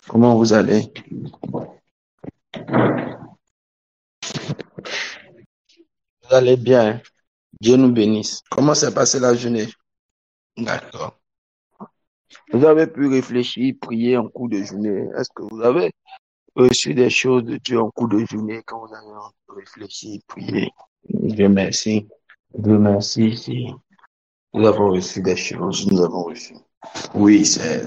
Comment vous allez? Vous allez bien, hein? Dieu nous bénisse. Comment s'est passée la journée? D'accord. Vous avez pu réfléchir, prier en cours de journée. Est-ce que vous avez reçu des choses de Dieu en cours de journée quand vous avez réfléchi, prié? Dieu merci. Dieu merci. Si nous avons reçu des choses, nous avons reçu. Oui, c'est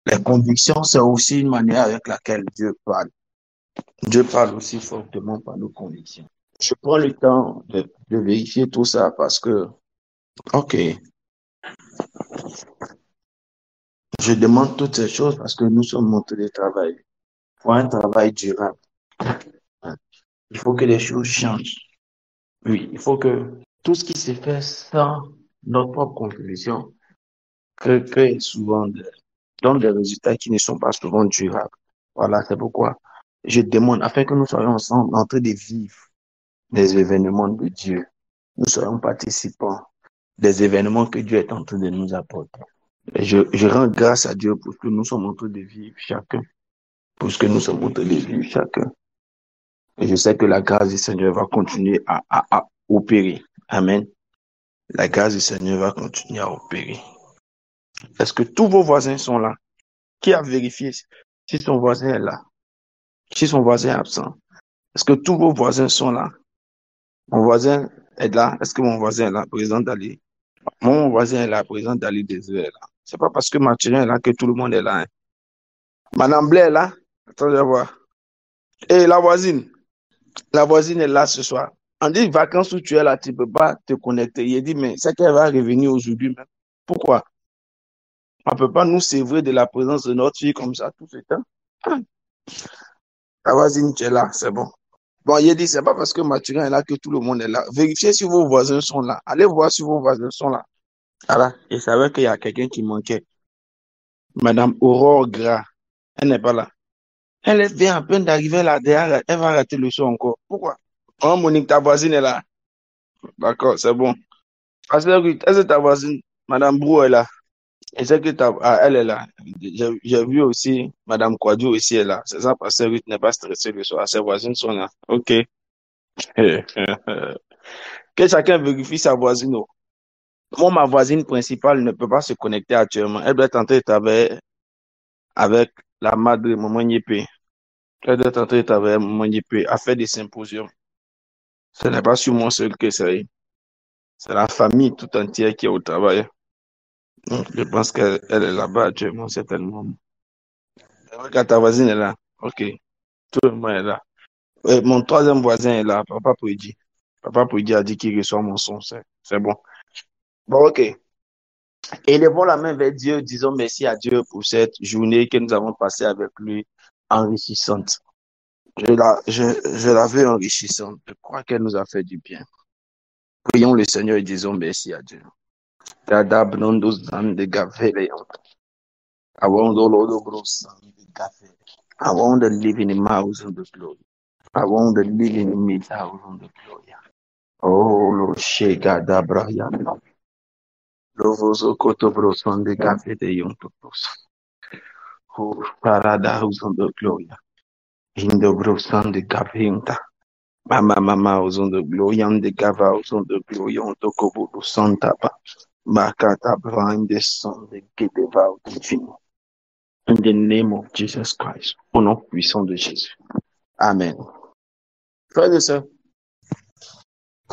les convictions, c'est aussi une manière avec laquelle Dieu parle. Dieu parle aussi fortement par nos convictions. Je prends le temps de vérifier tout ça parce que, ok, je demande toutes ces choses parce que nous sommes montés de travail. Pour un travail durable, il faut que les choses changent. Oui, il faut que tout ce qui se fait sans notre propre contribution crée souvent donne des résultats qui ne sont pas souvent durables. Voilà, c'est pourquoi je demande, afin que nous soyons ensemble en train de vivre des événements de Dieu. Nous soyons participants des événements que Dieu est en train de nous apporter. Et je rends grâce à Dieu pour ce que nous sommes en train de vivre chacun, pour ce que nous sommes en train de vivre chacun. Et je sais que la grâce du Seigneur va continuer à opérer. Amen. La grâce du Seigneur va continuer à opérer. Est-ce que tous vos voisins sont là? Qui a vérifié si son voisin est là? Si son voisin est absent? Est-ce que tous vos voisins sont là? Mon voisin est là? Est-ce que mon voisin est là? Président Dali. Mon voisin est là, président Dali Désiré est là. C'est pas parce que Mathurin est là que tout le monde est là, hein. Madame Blair est là? Attendez voir. Et la voisine est là ce soir. On dit vacances où tu es là, tu ne peux pas te connecter. Il dit, mais c'est qu'elle va revenir aujourd'hui même. Pourquoi? On ne peut pas nous sévrer de la présence de notre fille comme ça tout ce temps. Ah, la voisine, tu es là, c'est bon. Bon, il dit, c'est pas parce que Mathurin est là que tout le monde est là. Vérifiez si vos voisins sont là. Allez voir si vos voisins sont là. Voilà. Je savais qu'il y a quelqu'un qui manquait. Madame Aurore Gras, elle n'est pas là. Elle vient à peine d'arriver là derrière, elle va rater le son encore. Pourquoi? Oh, Monique, ta voisine est là. D'accord, c'est bon. Pasteur Ruth, est-ce que ta voisine, Madame Brou est là? Et c'est que elle est là. J'ai vu aussi Madame Kwadjo aussi est là. C'est ça, Pasteur Ruth n'est pas stressé le soir. Ses voisines sont là. OK. Que chacun vérifie sa voisine. Oh. Moi, ma voisine principale ne peut pas se connecter actuellement. Elle doit être en train de travailler avec la madre de Maman Nyepé. Elle doit être en train de travailler avec Maman Nyepé à faire des symposiums. Ce n'est pas sur moi seul que c'est. C'est la famille tout entière qui est au travail. Donc, je pense qu'elle est là-bas actuellement, certainement. Regarde, ta voisine est là. OK. Tout le monde est là. Mon troisième voisin est là, Papa Pouidi. Papa Pouidi a dit qu'il reçoit mon son. C'est bon. Bon, OK. Élevons la main vers Dieu, disons merci à Dieu pour cette journée que nous avons passée avec lui, enrichissante. Je la veux enrichissante. Je crois qu'elle nous a fait du bien. Prions le Seigneur et disons merci à Dieu. Dada Blondo Zan de Gaveleon. I want the Lord of Ghosts. I want to live in the mouths of the glory. I want to live in the midst of the glory. Oh, Lord, Shega da Brian. Lovoso Kotobroson de Gafe de Yontopos. Oh, Parada on the glory. In the Brosan de Gavinta. Mama was on the glory and the Gava was on the glory on the Kobo Santa. Makata blind the son de Gedeva divine. In the name of Jesus Christ. Au nom puissant de Jésus. Amen. Frères et sœurs,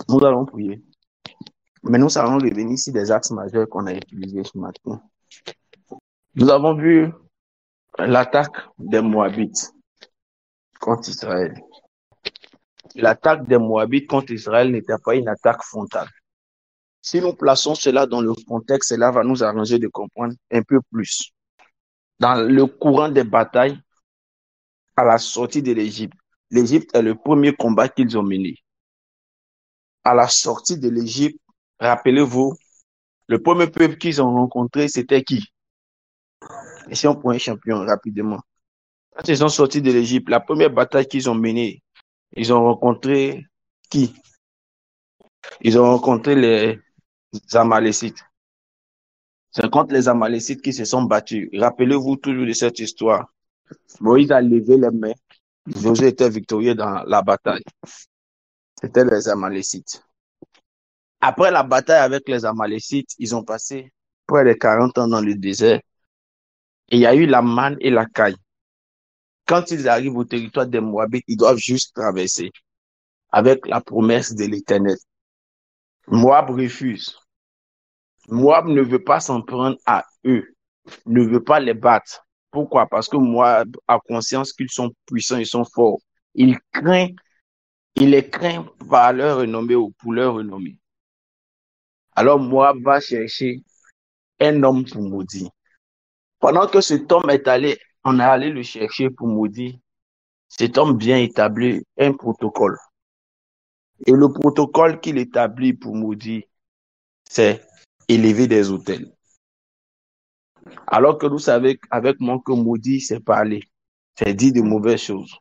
nous allons prier. Mais nous allons revenir ici des axes majeurs qu'on a utilisés ce matin. Nous avons vu l'attaque des Moabites contre Israël. L'attaque des Moabites contre Israël n'était pas une attaque frontale. Si nous plaçons cela dans le contexte, cela va nous arranger de comprendre un peu plus. Dans le courant des batailles, à la sortie de l'Égypte, l'Égypte est le premier combat qu'ils ont mené. À la sortie de l'Égypte, rappelez-vous, le premier peuple qu'ils ont rencontré, c'était qui? Et si on prend un champion rapidement. Quand ils sont sortis de l'Égypte, la première bataille qu'ils ont menée, ils ont rencontré qui? Ils ont rencontré les Amalécites. C'est contre les Amalécites qui se sont battus. Rappelez-vous toujours de cette histoire. Moïse a levé les mains. Josué était victorieux dans la bataille. C'était les Amalécites. Après la bataille avec les Amalécites, ils ont passé près de 40 ans dans le désert. Et il y a eu la manne et la caille. Quand ils arrivent au territoire des Moabites, ils doivent juste traverser avec la promesse de l'Éternel. Moab refuse. Moab ne veut pas s'en prendre à eux, ne veut pas les battre. Pourquoi? Parce que Moab a conscience qu'ils sont puissants, ils sont forts. Il craint, il les craint par leur renommée ou pour leur renommée. Alors Moab va chercher un homme pour maudire. Pendant que cet homme est allé, on est allé le chercher pour maudire, cet homme vient établir un protocole. Et le protocole qu'il établit pour maudire, c'est élever des autels. Alors que vous savez avec moi que maudire, c'est parler, c'est dire de mauvaises choses.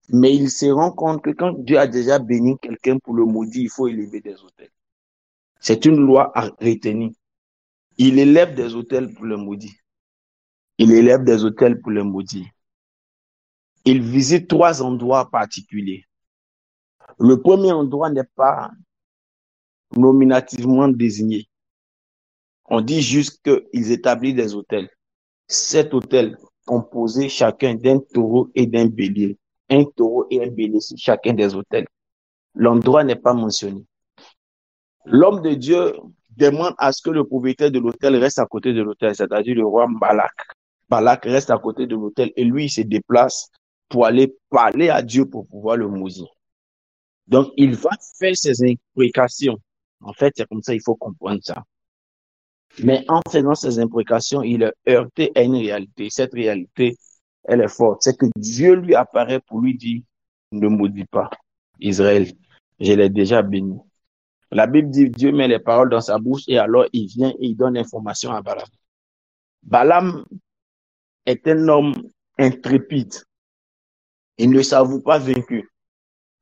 Mais il se rend compte que quand Dieu a déjà béni quelqu'un pour le maudire, il faut élever des autels. C'est une loi à retenir. Il élève des autels pour le maudire. Il élève des autels pour le maudire. Il visite 3 endroits particuliers. Le premier endroit n'est pas nominativement désigné. On dit juste qu'ils établissent des autels. 7 autels composés chacun d'un taureau et d'un bélier. Un taureau et un bélier sur chacun des autels. L'endroit n'est pas mentionné. L'homme de Dieu demande à ce que le propriétaire de l'autel reste à côté de l'autel, c'est-à-dire le roi Balak. Balak reste à côté de l'autel et lui, il se déplace pour aller parler à Dieu pour pouvoir le maudire. Donc, il va faire ses imprécations. En fait, c'est comme ça, il faut comprendre ça. Mais en faisant ces imprécations, il est heurté à une réalité. Cette réalité, elle est forte. C'est que Dieu lui apparaît pour lui dire, ne maudis pas Israël, je l'ai déjà béni. La Bible dit, Dieu met les paroles dans sa bouche et alors il vient et il donne l'information à Balaam. Balaam est un homme intrépide. Il ne s'avoue pas vaincu.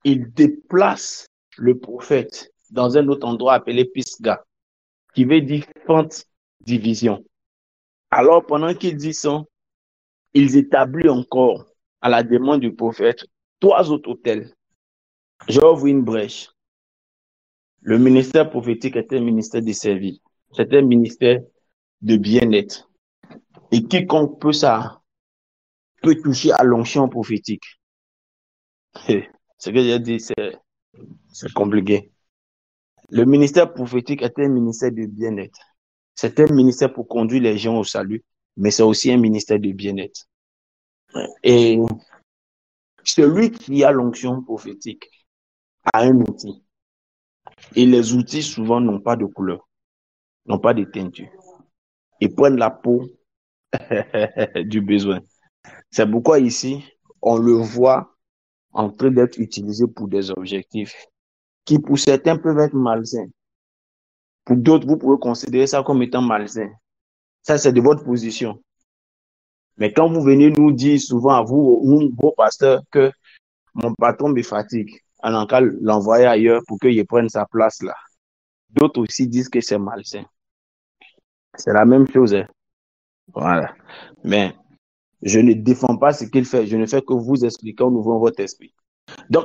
Il déplace le prophète dans un autre endroit appelé Pisga, qui veut dire fente division. Alors, pendant qu'ils dit ça, ils établissent encore, à la demande du prophète, 3 autres autels. J'ouvre une brèche. Le ministère prophétique était un ministère de service. C'était un ministère de bien-être. Et quiconque peut ça, peut toucher à l'onction prophétique. Ce que j'ai dit, c'est compliqué. Le ministère prophétique était un ministère de bien-être. C'est un ministère pour conduire les gens au salut, mais c'est aussi un ministère de bien-être. Et celui qui a l'onction prophétique a un outil. Et les outils, souvent, n'ont pas de couleur, n'ont pas de teinture. Ils prennent la peau du besoin. C'est pourquoi ici, on le voit en train d'être utilisé pour des objectifs qui, pour certains, peuvent être malsains. Pour d'autres, vous pouvez considérer ça comme étant malsain. Ça, c'est de votre position. Mais quand vous venez nous dire souvent à vous, nous, vos pasteurs, que mon patron me fatigue, on a qu'à l'envoyer ailleurs pour qu'il prenne sa place là. D'autres aussi disent que c'est malsain. C'est la même chose. Hein. Voilà. Mais je ne défends pas ce qu'il fait. Je ne fais que vous expliquer en ouvrant votre esprit. Donc,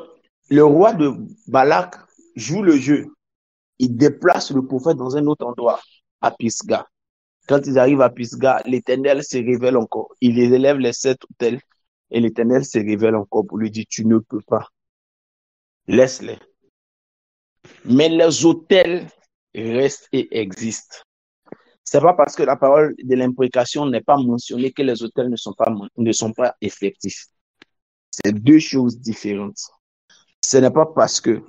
le roi de Balak joue le jeu. Il déplace le prophète dans un autre endroit, à Pisga. Quand ils arrivent à Pisga, l'Éternel se révèle encore. Il élève les 7 autels et l'Éternel se révèle encore pour lui dire, tu ne peux pas. Laisse-les. Mais les autels restent et existent. C'est pas parce que la parole de l'imprécation n'est pas mentionnée que les autels ne sont pas effectifs. C'est 2 choses différentes. Ce n'est pas parce que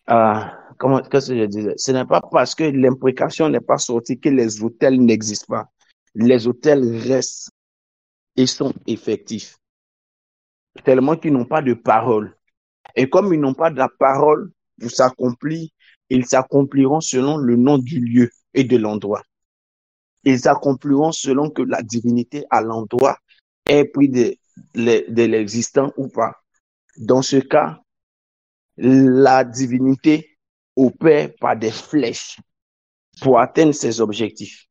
qu'est-ce que je disais? Ce n'est pas parce que l'imprécation n'est pas sortie que les autels n'existent pas. Les autels restent et sont effectifs. Tellement qu'ils n'ont pas de parole. Et comme ils n'ont pas de la parole pour s'accomplir, ils s'accompliront selon le nom du lieu et de l'endroit. Ils s'accompliront selon que la divinité à l'endroit ait pris de l'existant ou pas. Dans ce cas, la divinité opère par des flèches pour atteindre ses objectifs.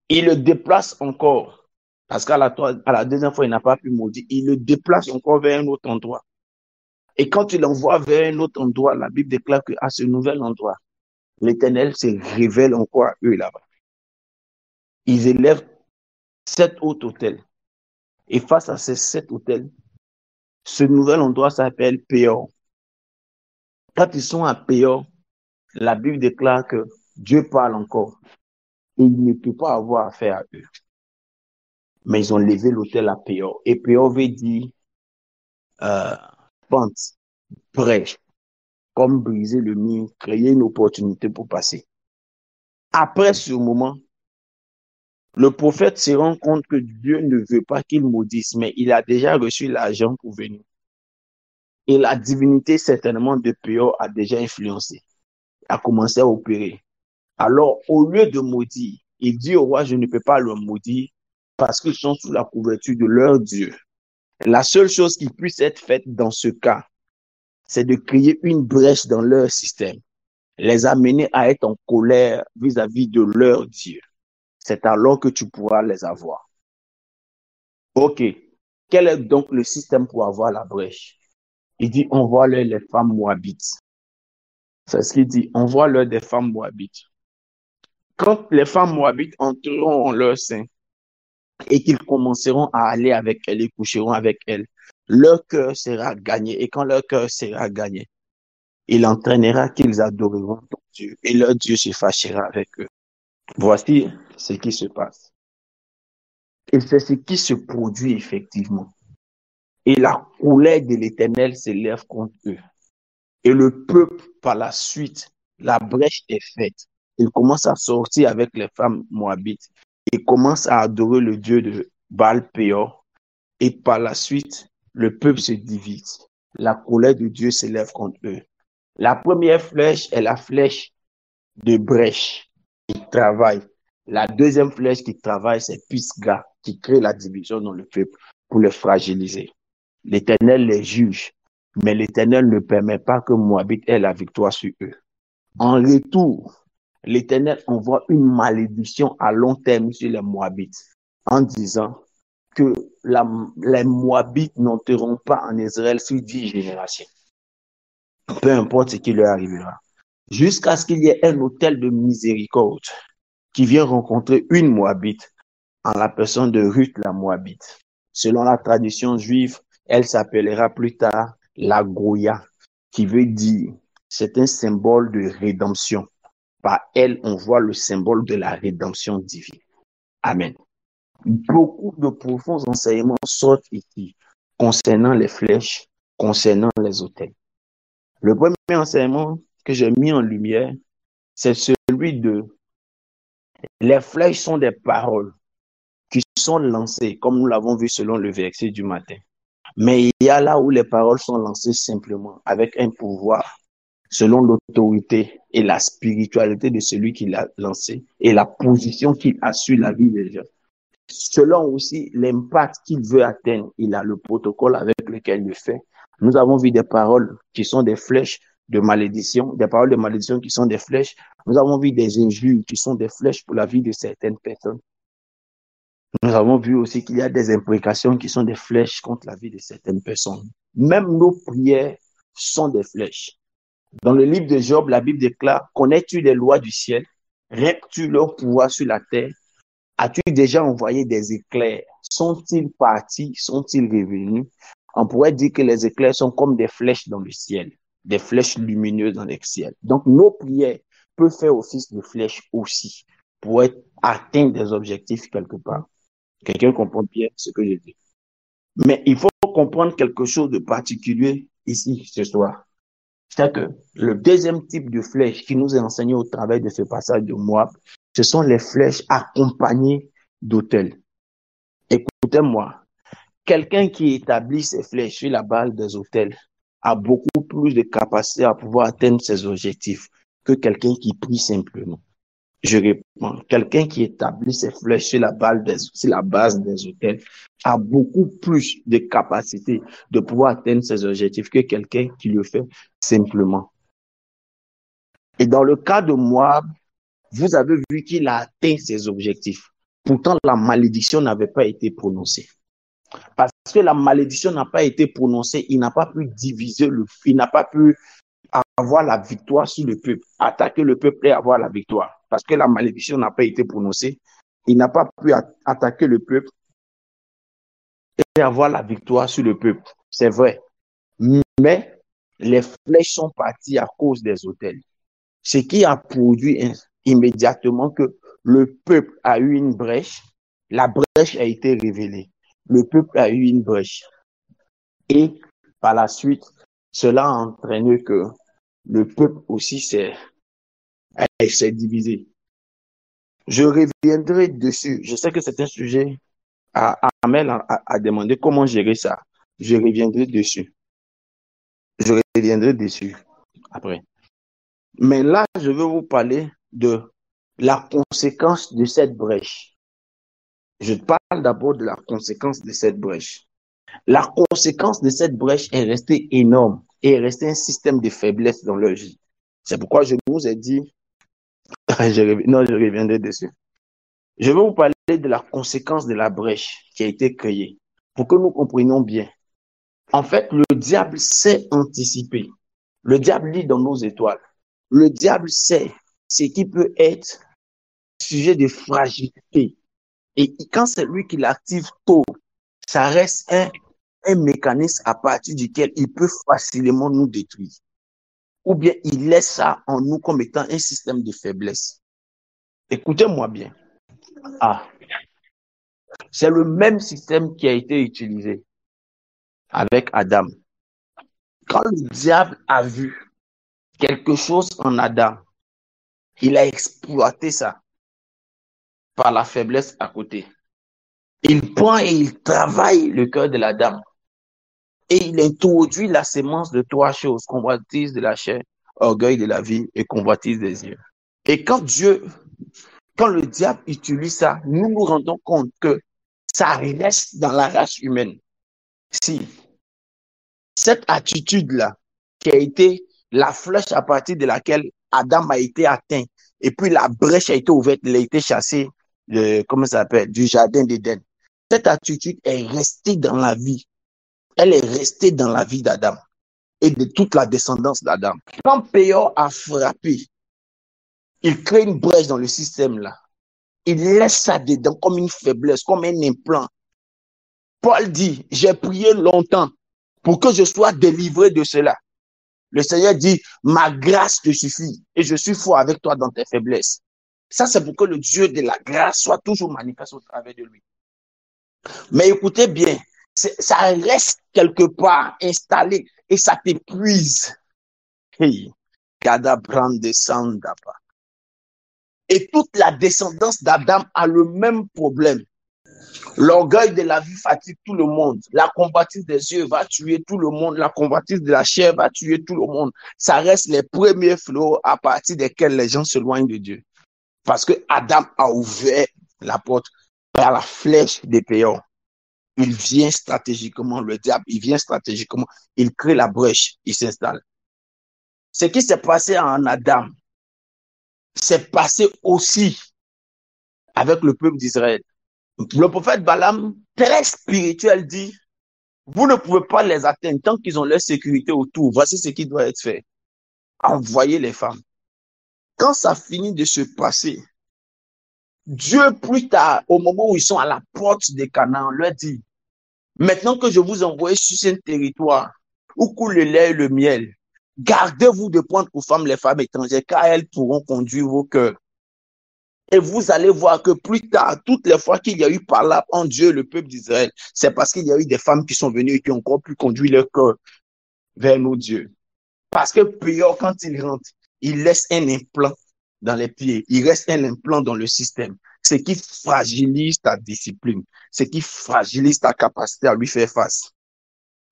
Il le déplace encore. Parce à la deuxième fois, il n'a pas pu maudire. Il le déplace encore vers un autre endroit. Et quand il l'envoie vers un autre endroit, la Bible déclare qu'à ce nouvel endroit, l'Éternel se révèle encore à eux là-bas. Ils élèvent 7 autres autels. Et face à ces 7 autels, ce nouvel endroit s'appelle Péor. Quand ils sont à Péor, la Bible déclare que Dieu parle encore. Et il ne peut pas avoir affaire à eux. Mais ils ont levé l'autel à Péor. Et Péor veut dire pente, brèche, comme briser le mur, créer une opportunité pour passer. Après ce moment, le prophète se rend compte que Dieu ne veut pas qu'il maudisse, mais il a déjà reçu l'argent pour venir. Et la divinité, certainement, de Péor a déjà influencé, a commencé à opérer. Alors, au lieu de maudire, il dit au roi, je ne peux pas le maudire parce qu'ils sont sous la couverture de leur Dieu. La seule chose qui puisse être faite dans ce cas, c'est de créer une brèche dans leur système, les amener à être en colère vis-à-vis de leur Dieu. C'est alors que tu pourras les avoir. Ok. Quel est donc le système pour avoir la brèche? Il dit, envoie-leur les femmes moabites. C'est ce qu'il dit, envoie-leur des femmes moabites. Quand les femmes moabites entreront en leur sein et qu'ils commenceront à aller avec elles et coucheront avec elles, leur cœur sera gagné. Et quand leur cœur sera gagné, il entraînera qu'ils adoreront ton Dieu et leur Dieu se fâchera avec eux. Voici ce qui se passe. Et c'est ce qui se produit effectivement. Et la colère de l'Éternel s'élève contre eux. Et le peuple, par la suite, la brèche est faite. Il commence à sortir avec les femmes moabites. Il commence à adorer le Dieu de Baal-Péor. Et par la suite, le peuple se divise. La colère de Dieu s'élève contre eux. La première flèche est la flèche de brèche qui travaille. La deuxième flèche qui travaille, c'est Pisga, qui crée la division dans le peuple pour le fragiliser. L'Éternel les juge, mais l'Éternel ne permet pas que Moabit ait la victoire sur eux. En retour, l'Éternel envoie une malédiction à long terme sur les Moabites en disant que les Moabites n'entreront pas en Israël sur 10 générations. Peu importe ce qui leur arrivera. Jusqu'à ce qu'il y ait un autel de miséricorde qui vient rencontrer une Moabite en la personne de Ruth la Moabite. Selon la tradition juive, elle s'appellera plus tard la Goya, qui veut dire, c'est un symbole de rédemption. Par elle, on voit le symbole de la rédemption divine. Amen. Beaucoup de profonds enseignements sortent ici concernant les flèches, concernant les autels. Le premier enseignement que j'ai mis en lumière, c'est celui de les flèches sont des paroles qui sont lancées, comme nous l'avons vu selon le verset du matin. Mais il y a là où les paroles sont lancées simplement, avec un pouvoir, selon l'autorité et la spiritualité de celui qui l'a lancé et la position qu'il a sur la vie des gens. Selon aussi l'impact qu'il veut atteindre, il a le protocole avec lequel il le fait. Nous avons vu des paroles qui sont des flèches de malédiction, des paroles de malédiction qui sont des flèches. Nous avons vu des injures qui sont des flèches pour la vie de certaines personnes. Nous avons vu aussi qu'il y a des imprécations qui sont des flèches contre la vie de certaines personnes. Même nos prières sont des flèches. Dans le livre de Job, la Bible déclare, connais-tu les lois du ciel? Règnes-tu leur pouvoir sur la terre? As-tu déjà envoyé des éclairs? Sont-ils partis? Sont-ils revenus? On pourrait dire que les éclairs sont comme des flèches dans le ciel, des flèches lumineuses dans le ciel. Donc, nos prières peuvent faire office de flèches aussi pour atteindre des objectifs quelque part. Quelqu'un comprend bien ce que je dis. Mais il faut comprendre quelque chose de particulier ici ce soir. C'est que le deuxième type de flèche qui nous est enseigné au travers de ce passage de Moab, ce sont les flèches accompagnées d'autels. Écoutez-moi, quelqu'un qui établit ses flèches sur la base des autels a beaucoup plus de capacité à pouvoir atteindre ses objectifs que quelqu'un qui prie simplement. Je réponds, quelqu'un qui établit ses flèches sur la base des autels a beaucoup plus de capacité de pouvoir atteindre ses objectifs que quelqu'un qui le fait simplement. Et dans le cas de Moab, vous avez vu qu'il a atteint ses objectifs. Pourtant, la malédiction n'avait pas été prononcée. Parce que la malédiction n'a pas été prononcée, il n'a pas pu diviser il n'a pas pu avoir la victoire sur le peuple, attaquer le peuple et avoir la victoire. Parce que la malédiction n'a pas été prononcée, il n'a pas pu attaquer le peuple et avoir la victoire sur le peuple. C'est vrai. Mais les flèches sont parties à cause des autels. Ce qui a produit immédiatement que le peuple a eu une brèche, la brèche a été révélée. Le peuple a eu une brèche. Et par la suite, cela a entraîné que le peuple aussi s'est divisé. Je reviendrai dessus. Je sais que c'est un sujet. Amel a demandé comment gérer ça. Je reviendrai dessus. Je reviendrai dessus après. Mais là, je veux vous parler de la conséquence de cette brèche. Je parle d'abord de la conséquence de cette brèche. La conséquence de cette brèche est restée énorme et est restée un système de faiblesse dans leur vie. C'est pourquoi je vous ai dit, je reviendrai dessus. Je vais vous parler de la conséquence de la brèche qui a été créée pour que nous comprenions bien. En fait, le diable sait anticiper. Le diable lit dans nos étoiles. Le diable sait ce qui peut être sujet de fragilité. Et quand c'est lui qui l'active tôt, ça reste un mécanisme à partir duquel il peut facilement nous détruire. Ou bien il laisse ça en nous comme étant un système de faiblesse. Écoutez-moi bien. C'est le même système qui a été utilisé avec Adam. Quand le diable a vu quelque chose en Adam, il a exploité ça par la faiblesse à côté. Il prend et il travaille le cœur de la dame. Et il introduit la sémence de trois choses, convoitise de la chair, orgueil de la vie et convoitise des yeux. Et quand le diable utilise ça, nous nous rendons compte que ça reste dans la race humaine. Si cette attitude-là, qui a été la flèche à partir de laquelle Adam a été atteint, et puis la brèche a été ouverte, il a été chassé, comment ça s'appelle, du jardin d'Éden. Cette attitude est restée dans la vie. Elle est restée dans la vie d'Adam et de toute la descendance d'Adam. Quand Péor a frappé, il crée une brèche dans le système là. Il laisse ça dedans comme une faiblesse, comme un implant. Paul dit, j'ai prié longtemps pour que je sois délivré de cela. Le Seigneur dit, ma grâce te suffit et je suis fort avec toi dans tes faiblesses. Ça, c'est pour que le Dieu de la grâce soit toujours manifesté au travers de lui. Mais écoutez bien, ça reste quelque part installé et ça t'épuise. Hey, et toute la descendance d'Adam a le même problème. L'orgueil de la vie fatigue tout le monde. La convoitise des yeux va tuer tout le monde. La convoitise de la chair va tuer tout le monde. Ça reste les premiers fléaux à partir desquels les gens s'éloignent de Dieu. Parce que Adam a ouvert la porte par la flèche des Péor. Il vient stratégiquement, le diable, il vient stratégiquement, il crée la brèche, il s'installe. Ce qui s'est passé en Adam, s'est passé aussi avec le peuple d'Israël. Le prophète Balaam, très spirituel, dit, vous ne pouvez pas les atteindre tant qu'ils ont leur sécurité autour. Voici ce qui doit être fait. Envoyez les femmes. Quand ça finit de se passer, Dieu, plus tard, au moment où ils sont à la porte de Canaan, leur dit, maintenant que je vous envoie sur un territoire où coule le lait et le miel, gardez-vous de prendre pour femmes les femmes étrangères, car elles pourront conduire vos cœurs. Et vous allez voir que plus tard, toutes les fois qu'il y a eu par là en Dieu le peuple d'Israël, c'est parce qu'il y a eu des femmes qui sont venues et qui ont encore pu conduire leur cœur vers nos dieux. Parce que Péor, quand il rentre, il laisse un implant dans les pieds, il reste un implant dans le système, ce qui fragilise ta discipline, ce qui fragilise ta capacité à lui faire face.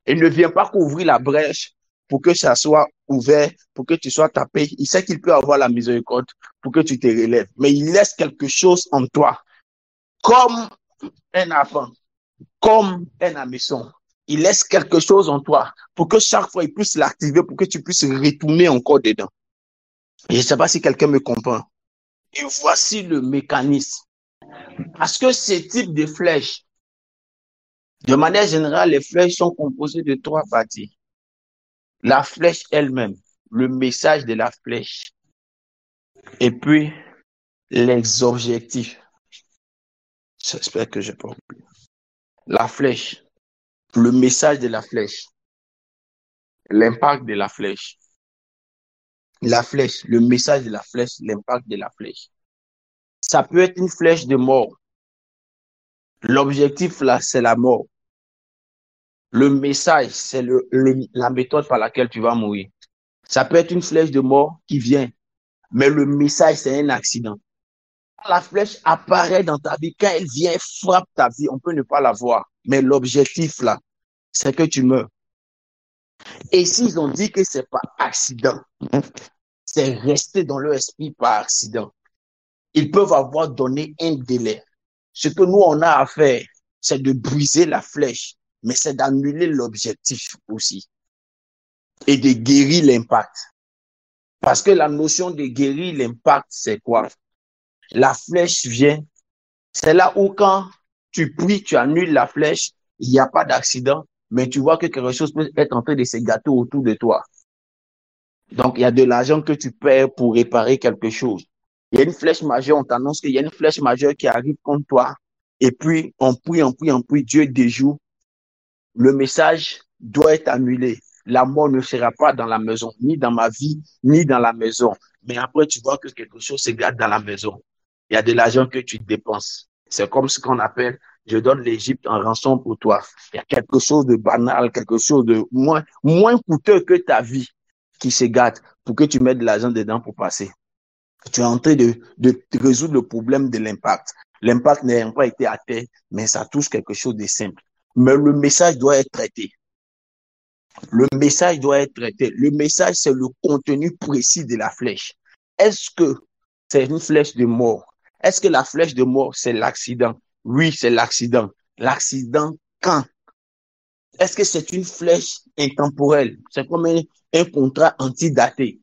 Il ne vient pas couvrir la brèche pour que ça soit ouvert, pour que tu sois tapé. Il sait qu'il peut avoir la miséricorde pour que tu te relèves. Mais il laisse quelque chose en toi, comme un enfant, comme un hameçon. Il laisse quelque chose en toi pour que chaque fois il puisse l'activer, pour que tu puisses retourner encore dedans. Je ne sais pas si quelqu'un me comprend. Et voici le mécanisme. Parce que ces types de flèches, de manière générale, les flèches sont composées de 3 parties. La flèche elle-même, le message de la flèche, et puis les objectifs. J'espère que je peux. La flèche, le message de la flèche, l'impact de la flèche. La flèche, le message de la flèche, l'impact de la flèche. Ça peut être une flèche de mort. L'objectif là, c'est la mort. Le message, c'est la méthode par laquelle tu vas mourir. Ça peut être une flèche de mort qui vient, mais le message, c'est un accident. Quand la flèche apparaît dans ta vie, quand elle vient, frappe ta vie, on peut ne pas la voir. Mais l'objectif là, c'est que tu meurs. Et s'ils ont dit que c'est pas accident, c'est resté dans leur esprit par accident, ils peuvent avoir donné un délai. Ce que nous, on a à faire, c'est de briser la flèche, mais c'est d'annuler l'objectif aussi et de guérir l'impact. Parce que la notion de guérir l'impact, c'est quoi? La flèche vient, c'est là où quand tu pries, tu annules la flèche, il n'y a pas d'accident, mais tu vois que quelque chose peut être en train de se gâter autour de toi. Donc, il y a de l'argent que tu perds pour réparer quelque chose. Il y a une flèche majeure, on t'annonce qu'il y a une flèche majeure qui arrive contre toi. Et puis, on prie, Dieu déjoue. Le message doit être annulé. La mort ne sera pas dans la maison, ni dans ma vie, ni dans la maison. Mais après, tu vois que quelque chose se gâte dans la maison. Il y a de l'argent que tu dépenses. C'est comme ce qu'on appelle, je donne l'Égypte en rançon pour toi. Il y a quelque chose de banal, quelque chose de moins coûteux que ta vie qui se gâte pour que tu mettes de l'argent dedans pour passer. Tu es en train de résoudre le problème de l'impact. L'impact n'a pas été atteint, mais ça touche quelque chose de simple. Mais le message doit être traité. Le message doit être traité. Le message, c'est le contenu précis de la flèche. Est-ce que c'est une flèche de mort? Est-ce que la flèche de mort, c'est l'accident? Oui, c'est l'accident. L'accident quand? Est-ce que c'est une flèche intemporelle? C'est comme un contrat antidaté.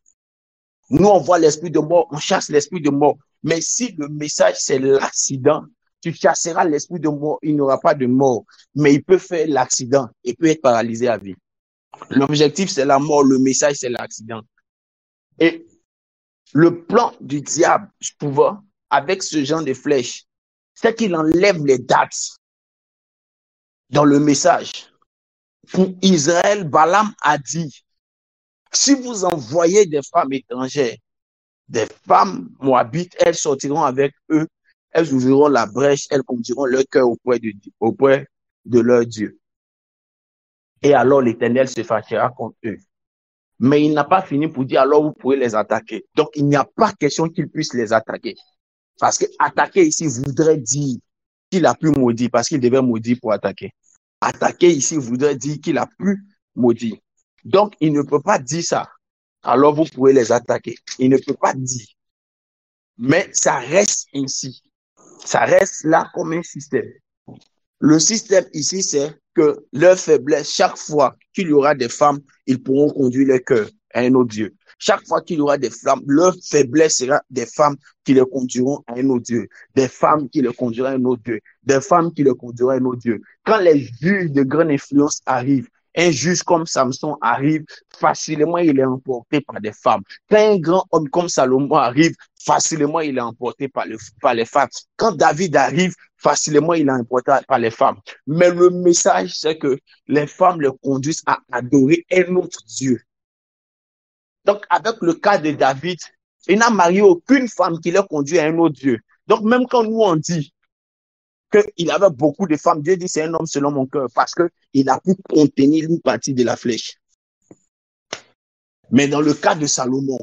Nous, on voit l'esprit de mort, on chasse l'esprit de mort. Mais si le message, c'est l'accident, tu chasseras l'esprit de mort, il n'y aura pas de mort. Mais il peut faire l'accident et peut être paralysé à vie. L'objectif, c'est la mort. Le message, c'est l'accident. Et le plan du diable, souvent, avec ce genre de flèches, c'est qu'il enlève les dates dans le message. Pour Israël, Balaam a dit, si vous envoyez des femmes étrangères, des femmes moabites, elles sortiront avec eux, elles ouvriront la brèche, elles conduiront leur cœur auprès de leur Dieu. Et alors l'Éternel se fâchera contre eux. Mais il n'a pas fini pour dire alors vous pourrez les attaquer. Donc il n'y a pas question qu'il puisse les attaquer. Parce que attaquer ici voudrait dire qu'il a pu maudire, parce qu'il devait maudire pour attaquer. Attaquer ici voudrait dire qu'il a pu maudire. Donc il ne peut pas dire ça. Alors vous pourrez les attaquer. Il ne peut pas dire. Mais ça reste ainsi. Ça reste là comme un système. Le système ici, c'est que leur faiblesse, chaque fois qu'il y aura des femmes, ils pourront conduire leur cœur à un autre Dieu. Chaque fois qu'il y aura des femmes, leur faiblesse sera des femmes qui les conduiront à un autre Dieu. Des femmes qui les conduiront à un autre Dieu. Des femmes qui les conduiront à un autre Dieu. Quand les juges de grande influence arrivent, un juge comme Samson arrive, facilement il est emporté par des femmes. Quand un grand homme comme Salomon arrive, facilement il est emporté par les femmes. Quand David arrive, facilement il est emporté par les femmes. Mais le message, c'est que les femmes les conduisent à adorer un autre Dieu. Donc, avec le cas de David, il n'a marié aucune femme qui les conduit à un autre Dieu. Donc, même quand nous on dit qu'il avait beaucoup de femmes, Dieu dit c'est un homme selon mon cœur parce qu'il a pu contenir une partie de la flèche. Mais dans le cas de Salomon,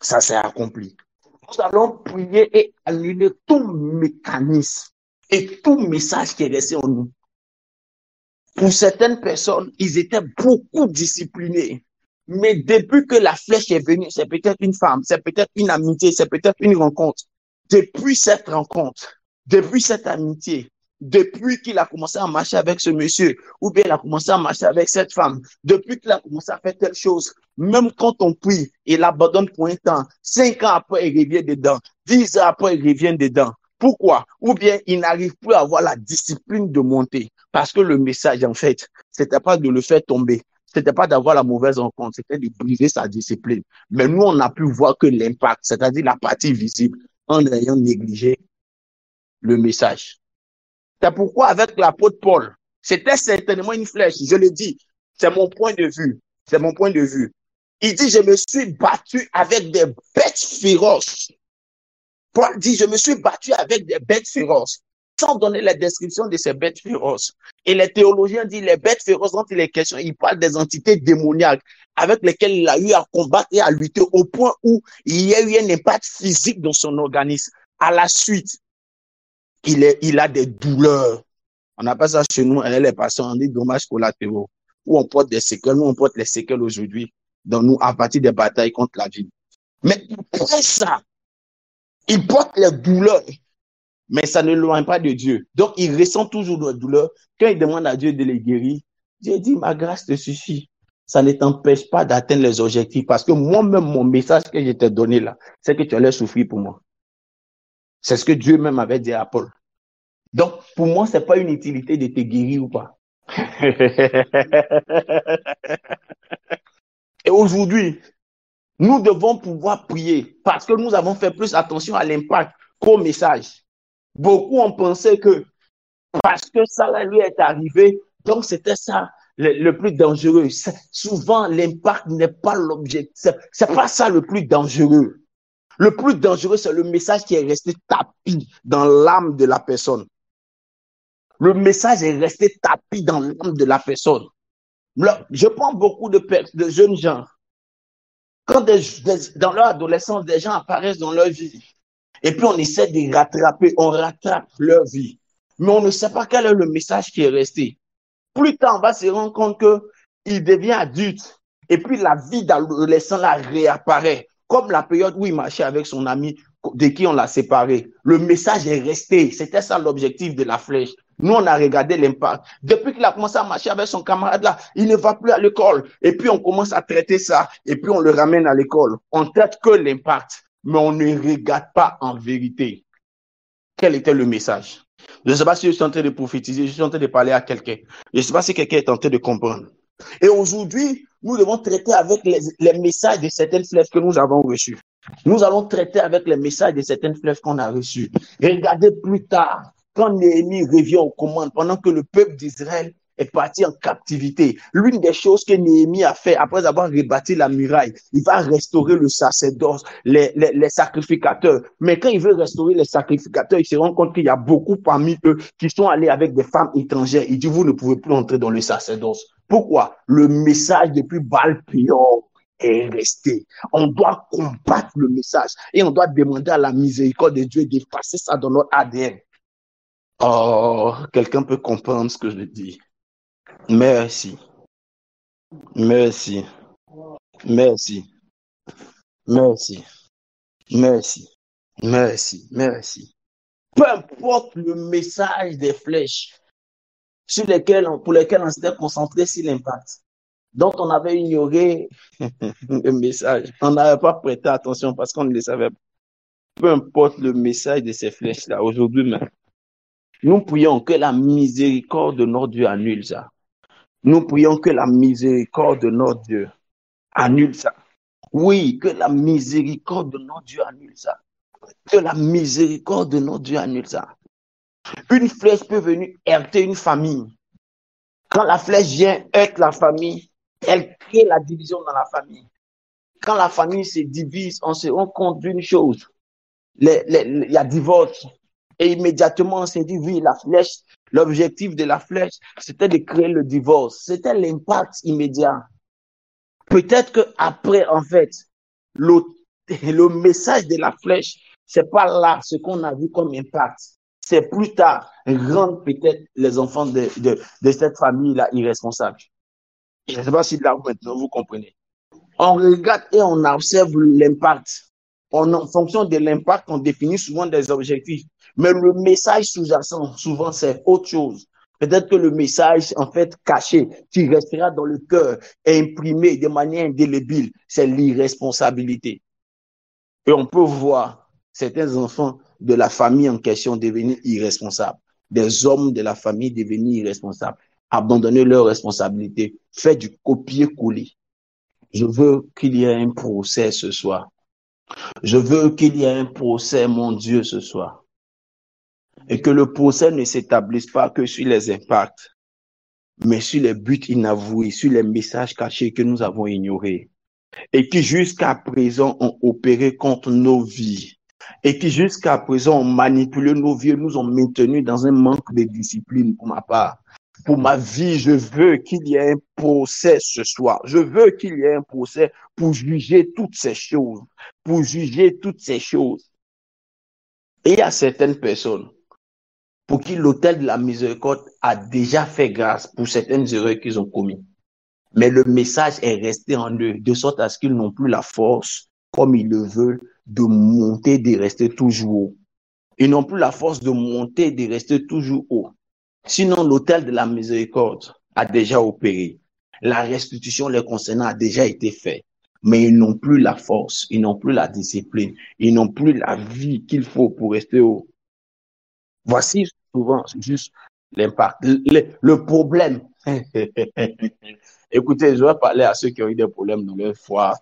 ça s'est accompli. Nous allons prier et annuler tout mécanisme et tout message qui est resté en nous. Pour certaines personnes, ils étaient beaucoup disciplinés. Mais depuis que la flèche est venue, c'est peut-être une femme, c'est peut-être une amitié, c'est peut-être une rencontre. Depuis cette rencontre, depuis cette amitié, depuis qu'il a commencé à marcher avec ce monsieur, ou bien il a commencé à marcher avec cette femme, depuis qu'il a commencé à faire telle chose, même quand on prie, il abandonne pour un temps. 5 ans après, il revient dedans. 10 ans après, il revient dedans. Pourquoi? Ou bien ils n'arrivent plus à avoir la discipline de monter. Parce que le message, en fait, c'était pas de le faire tomber. C'était pas d'avoir la mauvaise rencontre, c'était de briser sa discipline. Mais nous, on a pu voir que l'impact, c'est-à-dire la partie visible, en ayant négligé le message. C'est pourquoi avec l'apôtre Paul, c'était certainement une flèche, je le dis, c'est mon point de vue, c'est mon point de vue. Il dit, je me suis battu avec des bêtes féroces. Paul dit, je me suis battu avec des bêtes féroces, sans donner la description de ces bêtes féroces. Et les théologiens disent, les bêtes féroces dont il est question, ils parlent des entités démoniaques avec lesquelles il a eu à combattre et à lutter au point où il y a eu un impact physique dans son organisme. À la suite, il a des douleurs. On appelle ça chez nous, les patients, on dit dommages collatéraux, où on porte des séquelles, nous on porte les séquelles aujourd'hui, dans nous, à partir des batailles contre la vie. Mais après ça, il porte les douleurs, mais ça ne l'éloigne pas de Dieu. Donc, il ressent toujours la douleur. Quand il demande à Dieu de les guérir, Dieu dit, ma grâce te suffit. Ça ne t'empêche pas d'atteindre les objectifs, parce que moi-même, mon message que je t'ai donné là, c'est que tu allais souffrir pour moi. C'est ce que Dieu même avait dit à Paul. Donc, pour moi, ce n'est pas une utilité de te guérir ou pas. Et aujourd'hui, nous devons pouvoir prier parce que nous avons fait plus attention à l'impact qu'au message. Beaucoup ont pensé que parce que ça lui est arrivé, donc c'était ça le plus dangereux. Souvent, l'impact n'est pas l'objectif. C'est pas ça le plus dangereux. Le plus dangereux, c'est le message qui est resté tapi dans l'âme de la personne. Le message est resté tapi dans l'âme de la personne. Je prends beaucoup de jeunes gens. Quand dans leur adolescence, des gens apparaissent dans leur vie. Et puis on essaie de rattraper, on rattrape leur vie. Mais on ne sait pas quel est le message qui est resté. Plus tard, on va se rendre compte qu'il devient adulte. Et puis la vie d'adolescent là réapparaît. Comme la période où il marchait avec son ami, de qui on l'a séparé. Le message est resté. C'était ça l'objectif de la flèche. Nous, on a regardé l'impact. Depuis qu'il a commencé à marcher avec son camarade là, il ne va plus à l'école. Et puis, on commence à traiter ça. Et puis, on le ramène à l'école. On traite que l'impact. Mais on ne regarde pas en vérité quel était le message. Je ne sais pas si je suis en train de prophétiser, je suis en train de parler à quelqu'un. Je ne sais pas si quelqu'un est en train de comprendre. Et aujourd'hui, nous devons traiter avec les messages de certaines flèches que nous avons reçues. Nous allons traiter avec les messages de certaines flèches qu'on a reçues. Regardez plus tard, quand Néhémie revient aux commandes, pendant que le peuple d'Israël est parti en captivité. L'une des choses que Néhémie a fait après avoir rebâti la muraille, il va restaurer le sacerdoce, les sacrificateurs. Mais quand il veut restaurer les sacrificateurs, il se rend compte qu'il y a beaucoup parmi eux qui sont allés avec des femmes étrangères. Il dit, vous ne pouvez plus entrer dans le sacerdoce. Pourquoi? Le message depuis Baal-Péor est resté. On doit combattre le message et on doit demander à la miséricorde de Dieu d'effacer ça dans notre ADN. Oh, quelqu'un peut comprendre ce que je dis. Merci. Merci. Merci. Merci. Merci. Merci. Merci. Peu importe le message des flèches pour lesquelles on s'était concentré sur l'impact, dont on avait ignoré le message. On n'avait pas prêté attention parce qu'on ne le savait pas. Peu importe le message de ces flèches-là, aujourd'hui même, nous prions que la miséricorde de notre Dieu annule ça. Nous prions que la miséricorde de notre Dieu annule ça. Oui, que la miséricorde de notre Dieu annule ça. Que la miséricorde de notre Dieu annule ça. Une flèche peut venir heurter une famille. Quand la flèche vient heurter la famille, elle crée la division dans la famille. Quand la famille se divise, on se rend compte d'une chose. Il y a divorce. Et immédiatement, on s'est dit, oui, la flèche, l'objectif de la flèche, c'était de créer le divorce. C'était l'impact immédiat. Peut-être qu'après, en fait, le message de la flèche, c'est pas là ce qu'on a vu comme impact. C'est plus tard rendre peut-être les enfants de cette famille-là irresponsables. Je ne sais pas si là, maintenant, vous comprenez. On regarde et on observe l'impact. En fonction de l'impact, on définit souvent des objectifs. Mais le message sous-jacent, souvent, c'est autre chose. Peut-être que le message, en fait, caché, qui restera dans le cœur, imprimé de manière indélébile, c'est l'irresponsabilité. Et on peut voir certains enfants de la famille en question devenir irresponsables. Des hommes de la famille devenir irresponsables. Abandonner leurs responsabilités. Faire du copier-coller. Je veux qu'il y ait un procès ce soir. Je veux qu'il y ait un procès, mon Dieu, ce soir. Et que le procès ne s'établisse pas que sur les impacts, mais sur les buts inavoués, sur les messages cachés que nous avons ignorés. Et qui jusqu'à présent ont opéré contre nos vies. Et qui jusqu'à présent ont manipulé nos vies, nous ont maintenus dans un manque de discipline pour ma part. Pour ma vie, je veux qu'il y ait un procès ce soir. Je veux qu'il y ait un procès pour juger toutes ces choses. Pour juger toutes ces choses. Et il y a certaines personnes pour qui l'autel de la miséricorde a déjà fait grâce pour certaines erreurs qu'ils ont commises. Mais le message est resté en eux, de sorte à ce qu'ils n'ont plus la force, comme ils le veulent, de monter, de rester toujours haut. Ils n'ont plus la force de monter, de rester toujours haut. Sinon, l'autel de la miséricorde a déjà opéré. La restitution les concernant a déjà été faite. Mais ils n'ont plus la force, ils n'ont plus la discipline, ils n'ont plus la vie qu'il faut pour rester haut. Voici souvent juste l'impact, le problème. Écoutez, je vais parler à ceux qui ont eu des problèmes dans leur foi,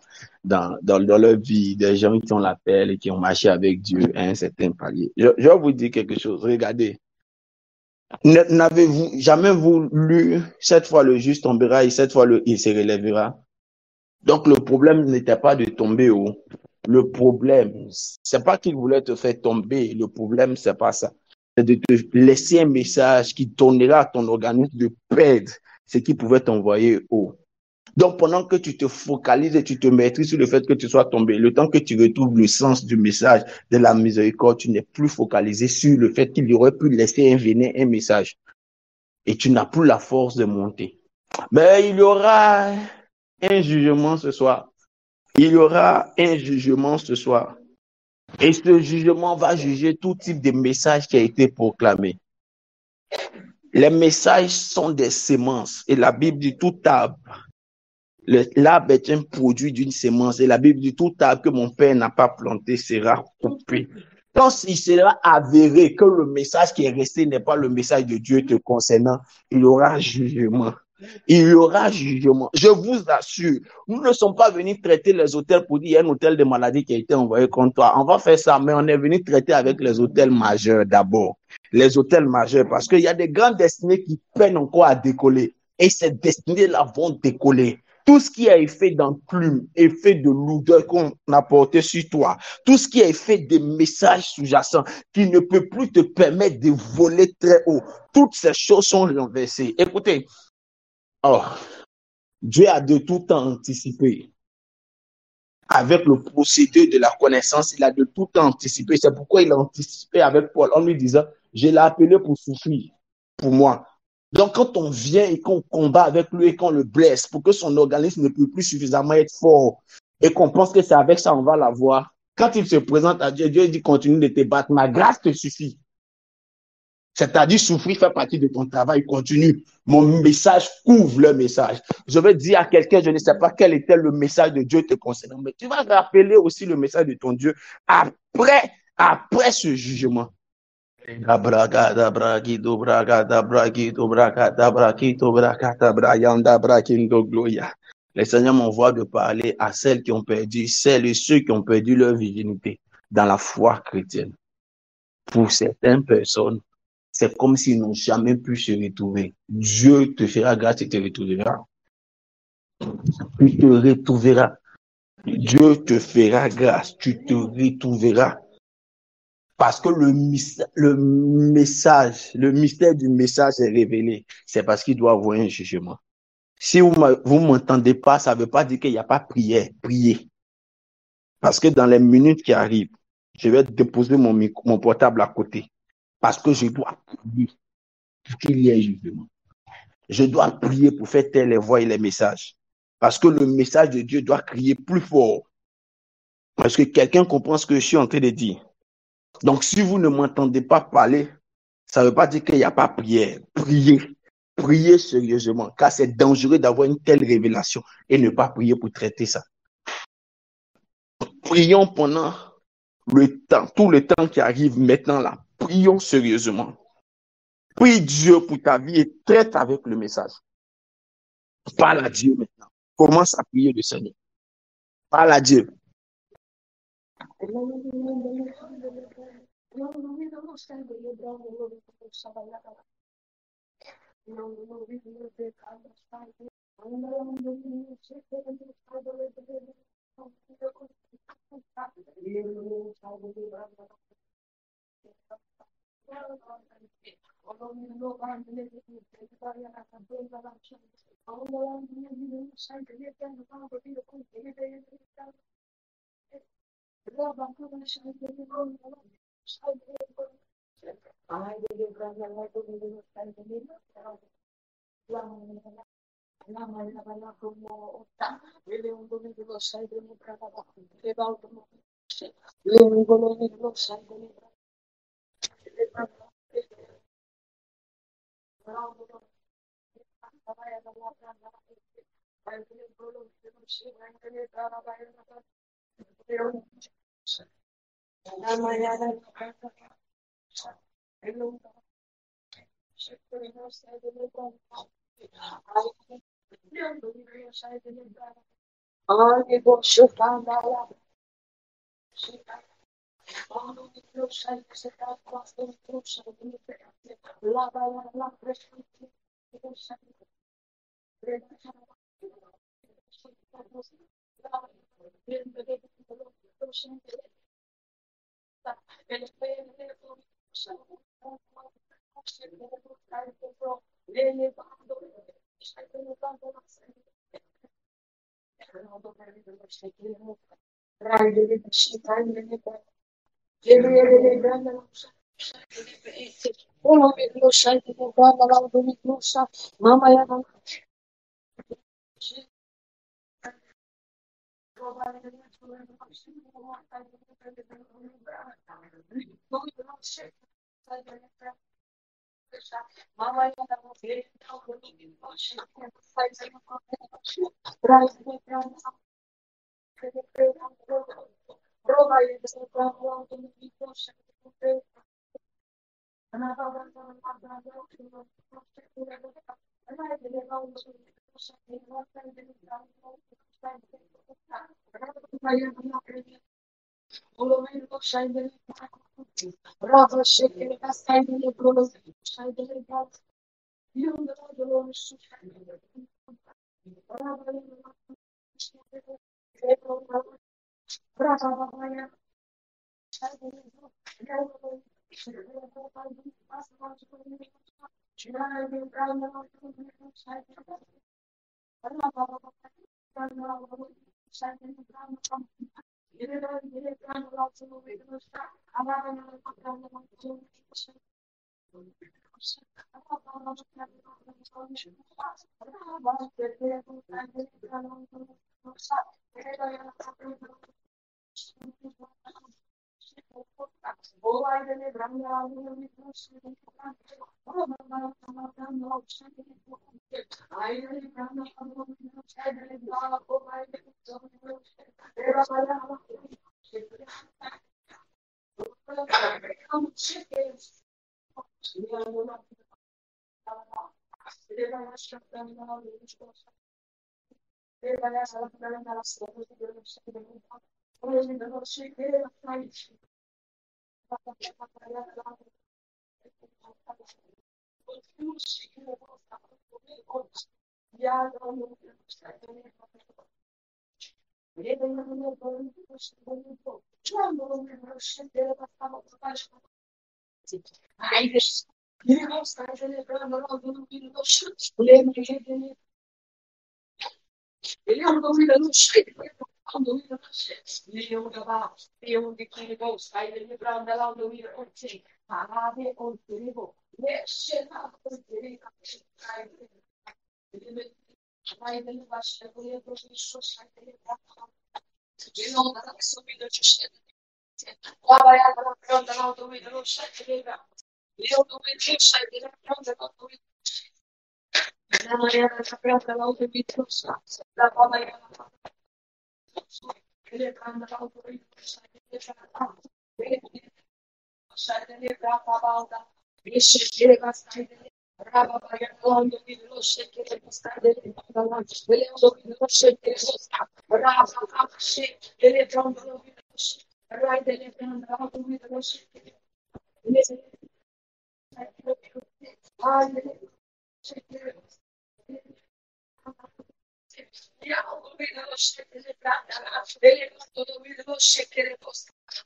dans leur vie, des gens qui ont l'appel et qui ont marché avec Dieu à un certain palier. Je vais vous dire quelque chose. Regardez. N'avez-vous jamais lu cette fois le juste tombera et cette fois il se relèvera? Donc le problème n'était pas de tomber haut. Le problème, c'est pas qu'il voulait te faire tomber. Le problème, c'est pas ça. C'est de te laisser un message qui donnera à ton organisme de perdre ce qui pouvait t'envoyer haut. Donc, pendant que tu te focalises et tu te maîtrises sur le fait que tu sois tombé, le temps que tu retrouves le sens du message de la miséricorde, tu n'es plus focalisé sur le fait qu'il y aurait pu laisser un message. Et tu n'as plus la force de monter. Mais il y aura un jugement ce soir. Il y aura un jugement ce soir. Et ce jugement va juger tout type de message qui a été proclamé. Les messages sont des semences. Et la Bible dit tout arbre. L'arbre est un produit d'une semence. Et la Bible dit tout arbre que mon père n'a pas planté sera coupé. Quand il sera avéré que le message qui est resté n'est pas le message de Dieu te concernant, il y aura jugement. Il y aura jugement. Je vous assure, nous ne sommes pas venus traiter les hôtels pour dire qu'il y a un hôtel de maladie qui a été envoyé contre toi. On va faire ça, mais on est venu traiter avec les hôtels majeurs d'abord. Les hôtels majeurs, parce qu'il y a des grandes destinées qui peinent encore à décoller. Et ces destinées-là vont décoller. Tout ce qui a effet d'enclume, effet de lourdeur qu'on a porté sur toi, tout ce qui a effet des messages sous-jacents qui ne peut plus te permettre de voler très haut, toutes ces choses sont renversées. Écoutez, Dieu a de tout temps anticipé. Avec le procédé de la connaissance, il a de tout temps anticipé. C'est pourquoi il a anticipé avec Paul en lui disant, je l'ai appelé pour souffrir pour moi. Donc, quand on vient et qu'on combat avec lui et qu'on le blesse pour que son organisme ne peut plus suffisamment être fort et qu'on pense que c'est avec ça on va l'avoir, quand il se présente à Dieu, Dieu dit continue de te battre, ma grâce te suffit. C'est-à-dire souffrir fait partie de ton travail, continue. Mon message couvre le message. Je vais dire à quelqu'un, je ne sais pas quel était le message de Dieu te concernant, mais tu vas rappeler aussi le message de ton Dieu après ce jugement. Le Seigneur m'envoie de parler à celles et ceux qui ont perdu leur virginité dans la foi chrétienne. Pour certaines personnes, c'est comme s'ils n'ont jamais pu se retrouver. Dieu te fera grâce et te retrouvera. Tu te retrouveras. Dieu te fera grâce, tu te retrouveras. Parce que le mystère du message est révélé. C'est parce qu'il doit avoir un jugement. Si vous ne m'entendez pas, ça ne veut pas dire qu'il n'y a pas prière. Priez. Parce que dans les minutes qui arrivent, je vais déposer mon portable à côté. Parce que je dois prier pour qu'il y ait un jugement. Je dois prier pour faire taire les voix et les messages. Parce que le message de Dieu doit crier plus fort. Parce que quelqu'un comprend ce que je suis en train de dire. Donc, si vous ne m'entendez pas parler, ça ne veut pas dire qu'il n'y a pas prière. Priez. Priez sérieusement, car c'est dangereux d'avoir une telle révélation et ne pas prier pour traiter ça. Prions pendant tout le temps qui arrive maintenant là, prions sérieusement. Prie Dieu pour ta vie et traite avec le message. Parle à Dieu maintenant. Commence à prier le Seigneur. Parle à Dieu.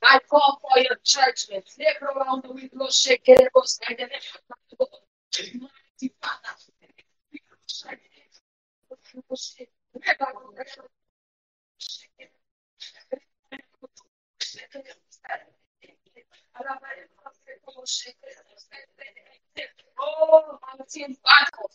I call for your judgment. Oh, mountain battle.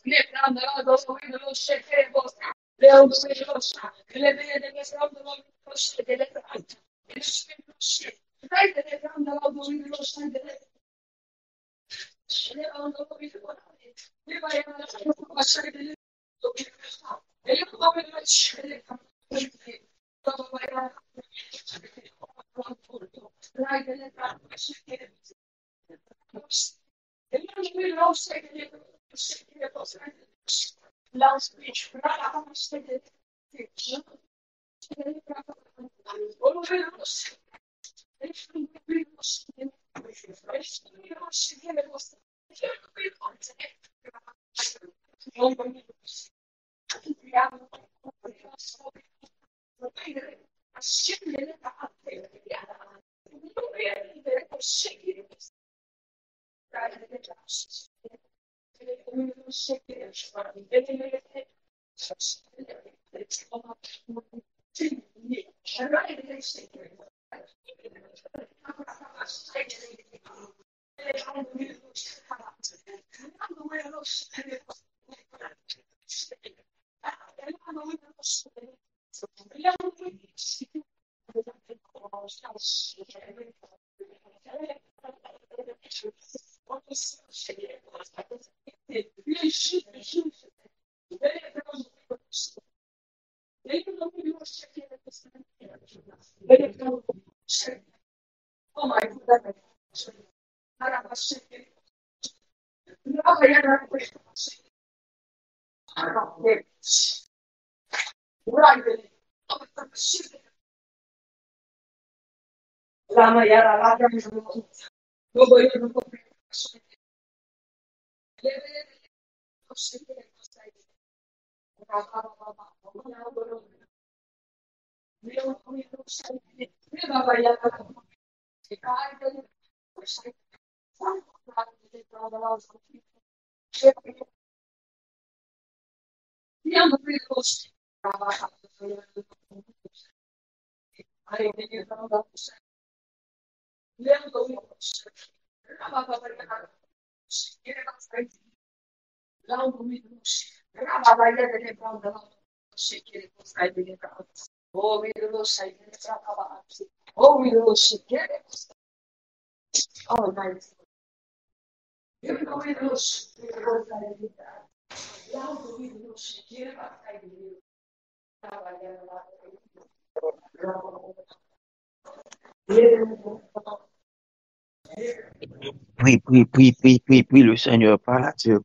Prie, prie, prie, prie, prie, prie le Seigneur. Parle à Dieu,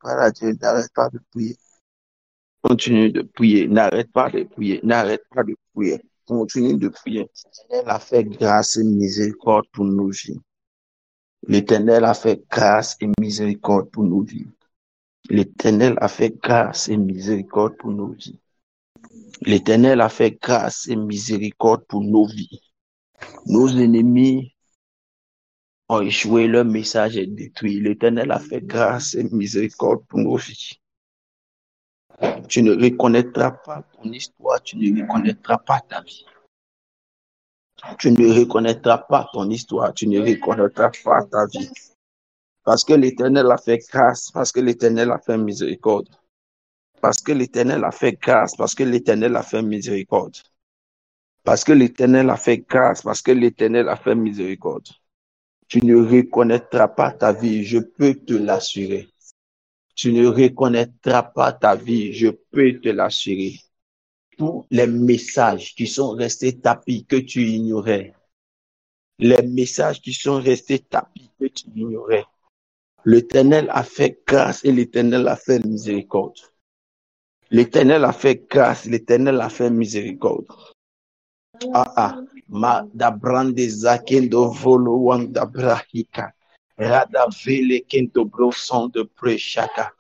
n'arrête pas de prier. Continue de prier, n'arrête pas de prier, n'arrête pas de prier. Continue de prier. L'Éternel a fait grâce et miséricorde pour nos vies. L'Éternel a fait grâce et miséricorde pour nos vies. L'Éternel a fait grâce et miséricorde pour nos vies. L'Éternel a fait grâce et miséricorde pour nos vies. Nos ennemis ont échoué, leur message est détruit. L'Éternel a fait grâce et miséricorde pour nos vies. Tu ne reconnaîtras pas ton histoire, tu ne reconnaîtras pas ta vie. Tu ne reconnaîtras pas ton histoire, tu ne reconnaîtras pas ta vie. Parce que l'Éternel a fait grâce, parce que l'Éternel a fait miséricorde. Parce que l'Éternel a fait grâce, parce que l'Éternel a fait miséricorde. Parce que l'Éternel a fait grâce, parce que l'Éternel a fait miséricorde. Tu ne reconnaîtras pas ta vie, je peux te l'assurer. Tu ne reconnaîtras pas ta vie, je peux te l'assurer. tous les messages qui sont restés tapis, que tu ignorais. Les messages qui sont restés tapis, que tu ignorais. L'Éternel a fait grâce et l'Éternel a fait miséricorde. L'Éternel a fait grâce, l'Éternel a fait miséricorde. Ma da brande zakendo volo wanda brahika. Rada vele kento broson de preshaka.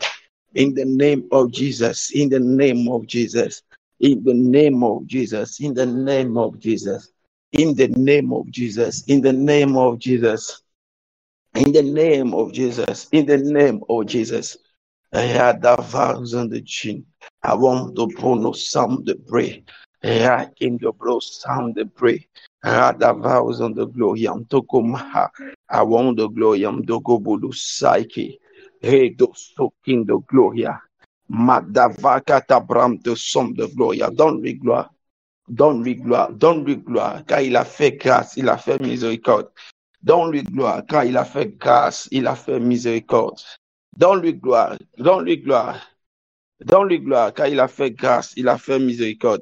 In the name of Jesus, in the name of Jesus, in the name of Jesus, in the name of Jesus, in the name of Jesus, in the name of Jesus, in the name of Jesus, in the name of Jesus. I had that vows on the chin. I want the bono sound the pray. I came the bro sound the pray. I had that vows on the glory. I'm to come. I want the glory. I'm to go bulu psyche. Hey, those soaking the gloria. Madavaka tabram the somme de gloria. Don't be gloire. Don't be gloire. Don't be gloire. Car il a fait grâce, il a fait miséricorde. Donne-lui gloire, car il a fait grâce, il a fait miséricorde. Donne-lui gloire, donne-lui gloire, donne-lui gloire, car il a fait grâce, il a fait miséricorde.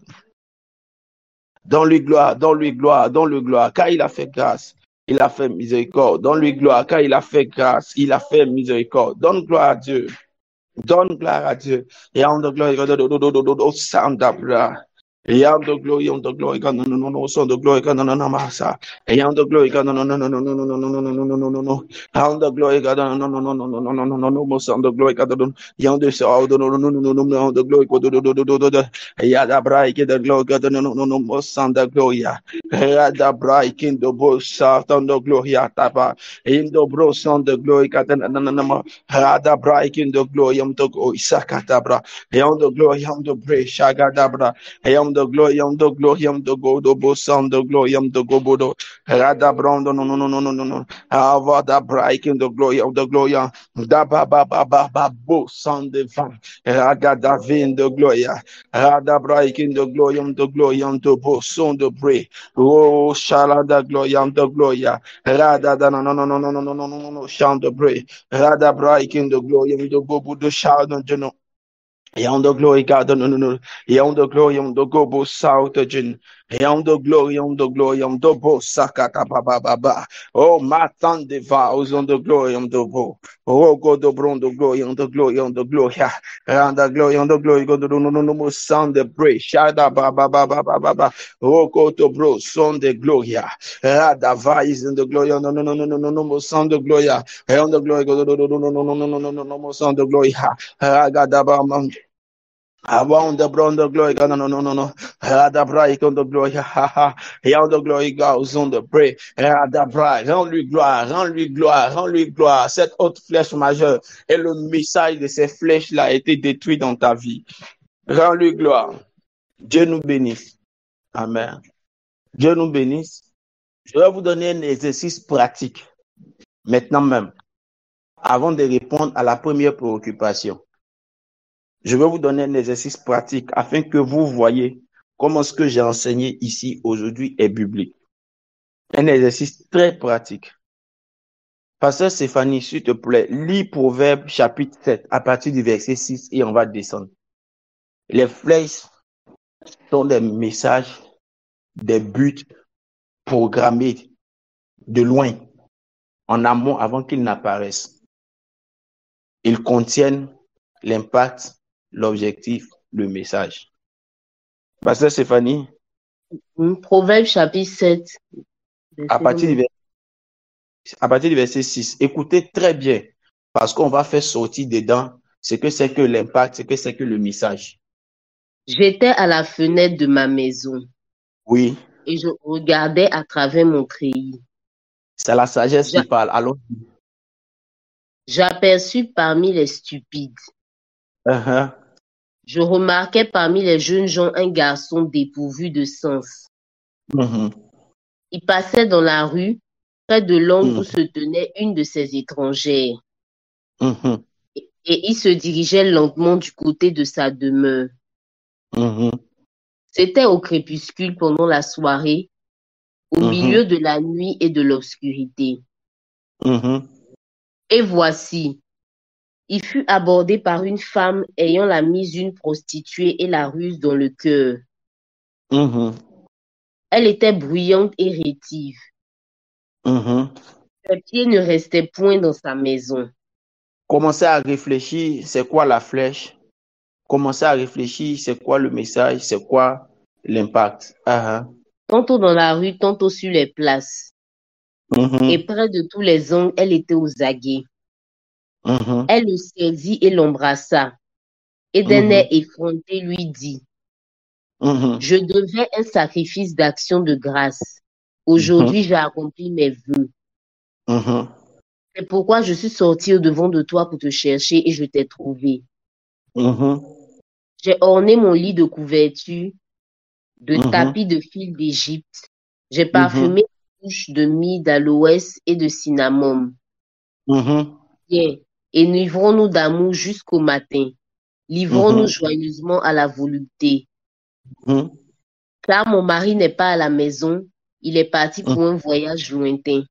Donne-lui gloire, donne-lui gloire, donne-lui gloire, car il a fait grâce, il a fait miséricorde. Donne-lui gloire, car il a fait grâce, il a fait miséricorde. Donne gloire à Dieu. Donne gloire à Dieu. Et en de gloire, et en de glory, on the glory, God, no, son the glory, God, no, massa. Et en de glory, God, no, on the glory, God, no, son the glory, God, et en de so, no, the glory, God, et ya da break the glory, God, no, son the glory, ya da break in the bush, on the glory, tapa, in the bro, son the glory, God, no, da break in the glory, the glory, sakatabra, et en the glory, the break, shagadabra. I am the glory, I am the glory, I am the God, the boss, I am the glory, I am the Gobodo. Rada Brondo, no. Ava da break in the glory of the glory. Da ba, bo, son divine. Raga da vin the glory. Rada break in the glory, I am the glory, I am the boss, son the bray. Oh, shala da glory, I am the glory. Rada da no, sound the bray. Rada break in the glory, I am the Gobodo, shout on no. Et on the glory, God, no. Et on the glory, on the gobo south, Jin. Et on the glory, on the glory, on the bo sakata baba. Oh, my son devours on the glory, on the bo. Oh, God, the bron, the glory, on the glory, on the glory. And the glory, on the glory, God, no, sound the praise. Shada baba. Oh, God, the bro, son the glory. Rada is in the glory, no, sound the glory. And on the glory, God, no, sound the glory. Ragadaba. I want the brown the glory, God, no. The bright on the glory, ha. Et on the glory, God, on the pray. The bright, rends-lui gloire. Cette haute flèche majeure et le message de ces flèches-là a été détruit dans ta vie. Rends-lui gloire. Dieu nous bénisse. Amen. Dieu nous bénisse. Je vais vous donner un exercice pratique, maintenant même, avant de répondre à la première préoccupation. Je vais vous donner un exercice pratique afin que vous voyez comment ce que j'ai enseigné ici aujourd'hui est biblique. Un exercice très pratique. Pasteur Stéphanie, s'il te plaît, lis Proverbe chapitre 7 à partir du verset 6 et on va descendre. Les flèches sont des messages, des buts programmés de loin, en amont avant qu'ils n'apparaissent. Ils contiennent l'impact, l'objectif, le message. Pasteur Stéphanie. Proverbe chapitre 7. À partir du verset 6. Écoutez très bien, parce qu'on va faire sortir dedans ce que c'est que l'impact, ce que c'est que le message. J'étais à la fenêtre de ma maison. Oui. Et je regardais à travers mon treillis. C'est la sagesse qui parle. Allons. J'aperçus parmi les stupides. Je remarquais parmi les jeunes gens un garçon dépourvu de sens. Il passait dans la rue, près de l'angle où se tenait une de ses étrangères. Et il se dirigeait lentement du côté de sa demeure. C'était au crépuscule pendant la soirée, au milieu de la nuit et de l'obscurité. Et voici, il fut abordé par une femme ayant la mise d'une prostituée et la ruse dans le cœur. Mhm. Elle était bruyante et rétive. Mhm. Ses pieds ne restaient point dans sa maison. Commencez à réfléchir, c'est quoi la flèche? Commencez à réfléchir, c'est quoi le message, c'est quoi l'impact. Ah, Tantôt dans la rue, tantôt sur les places. ah. Et Mhm. près de tous les angles, elle était aux aguets. Mhm. Elle le saisit et l'embrassa. Et d'un air Mhm. effronté lui dit, Mhm. je devais un sacrifice d'action de grâce. Mhm. Aujourd'hui, j'ai accompli mes vœux. Mhm. C'est pourquoi je suis sortie au-devant de toi pour te chercher et je t'ai trouvé. Mhm. J'ai orné mon lit de couverture, de Mhm. tapis de fil d'Égypte. J'ai Mhm. parfumé les couches de myrrhe, d'aloès et de cinnamome. Mhm. Viens, et livrons-nous d'amour jusqu'au matin. Livrons-nous Mhm. joyeusement à la volupté. Mhm. Car mon mari n'est pas à la maison, il est parti pour un voyage lointain.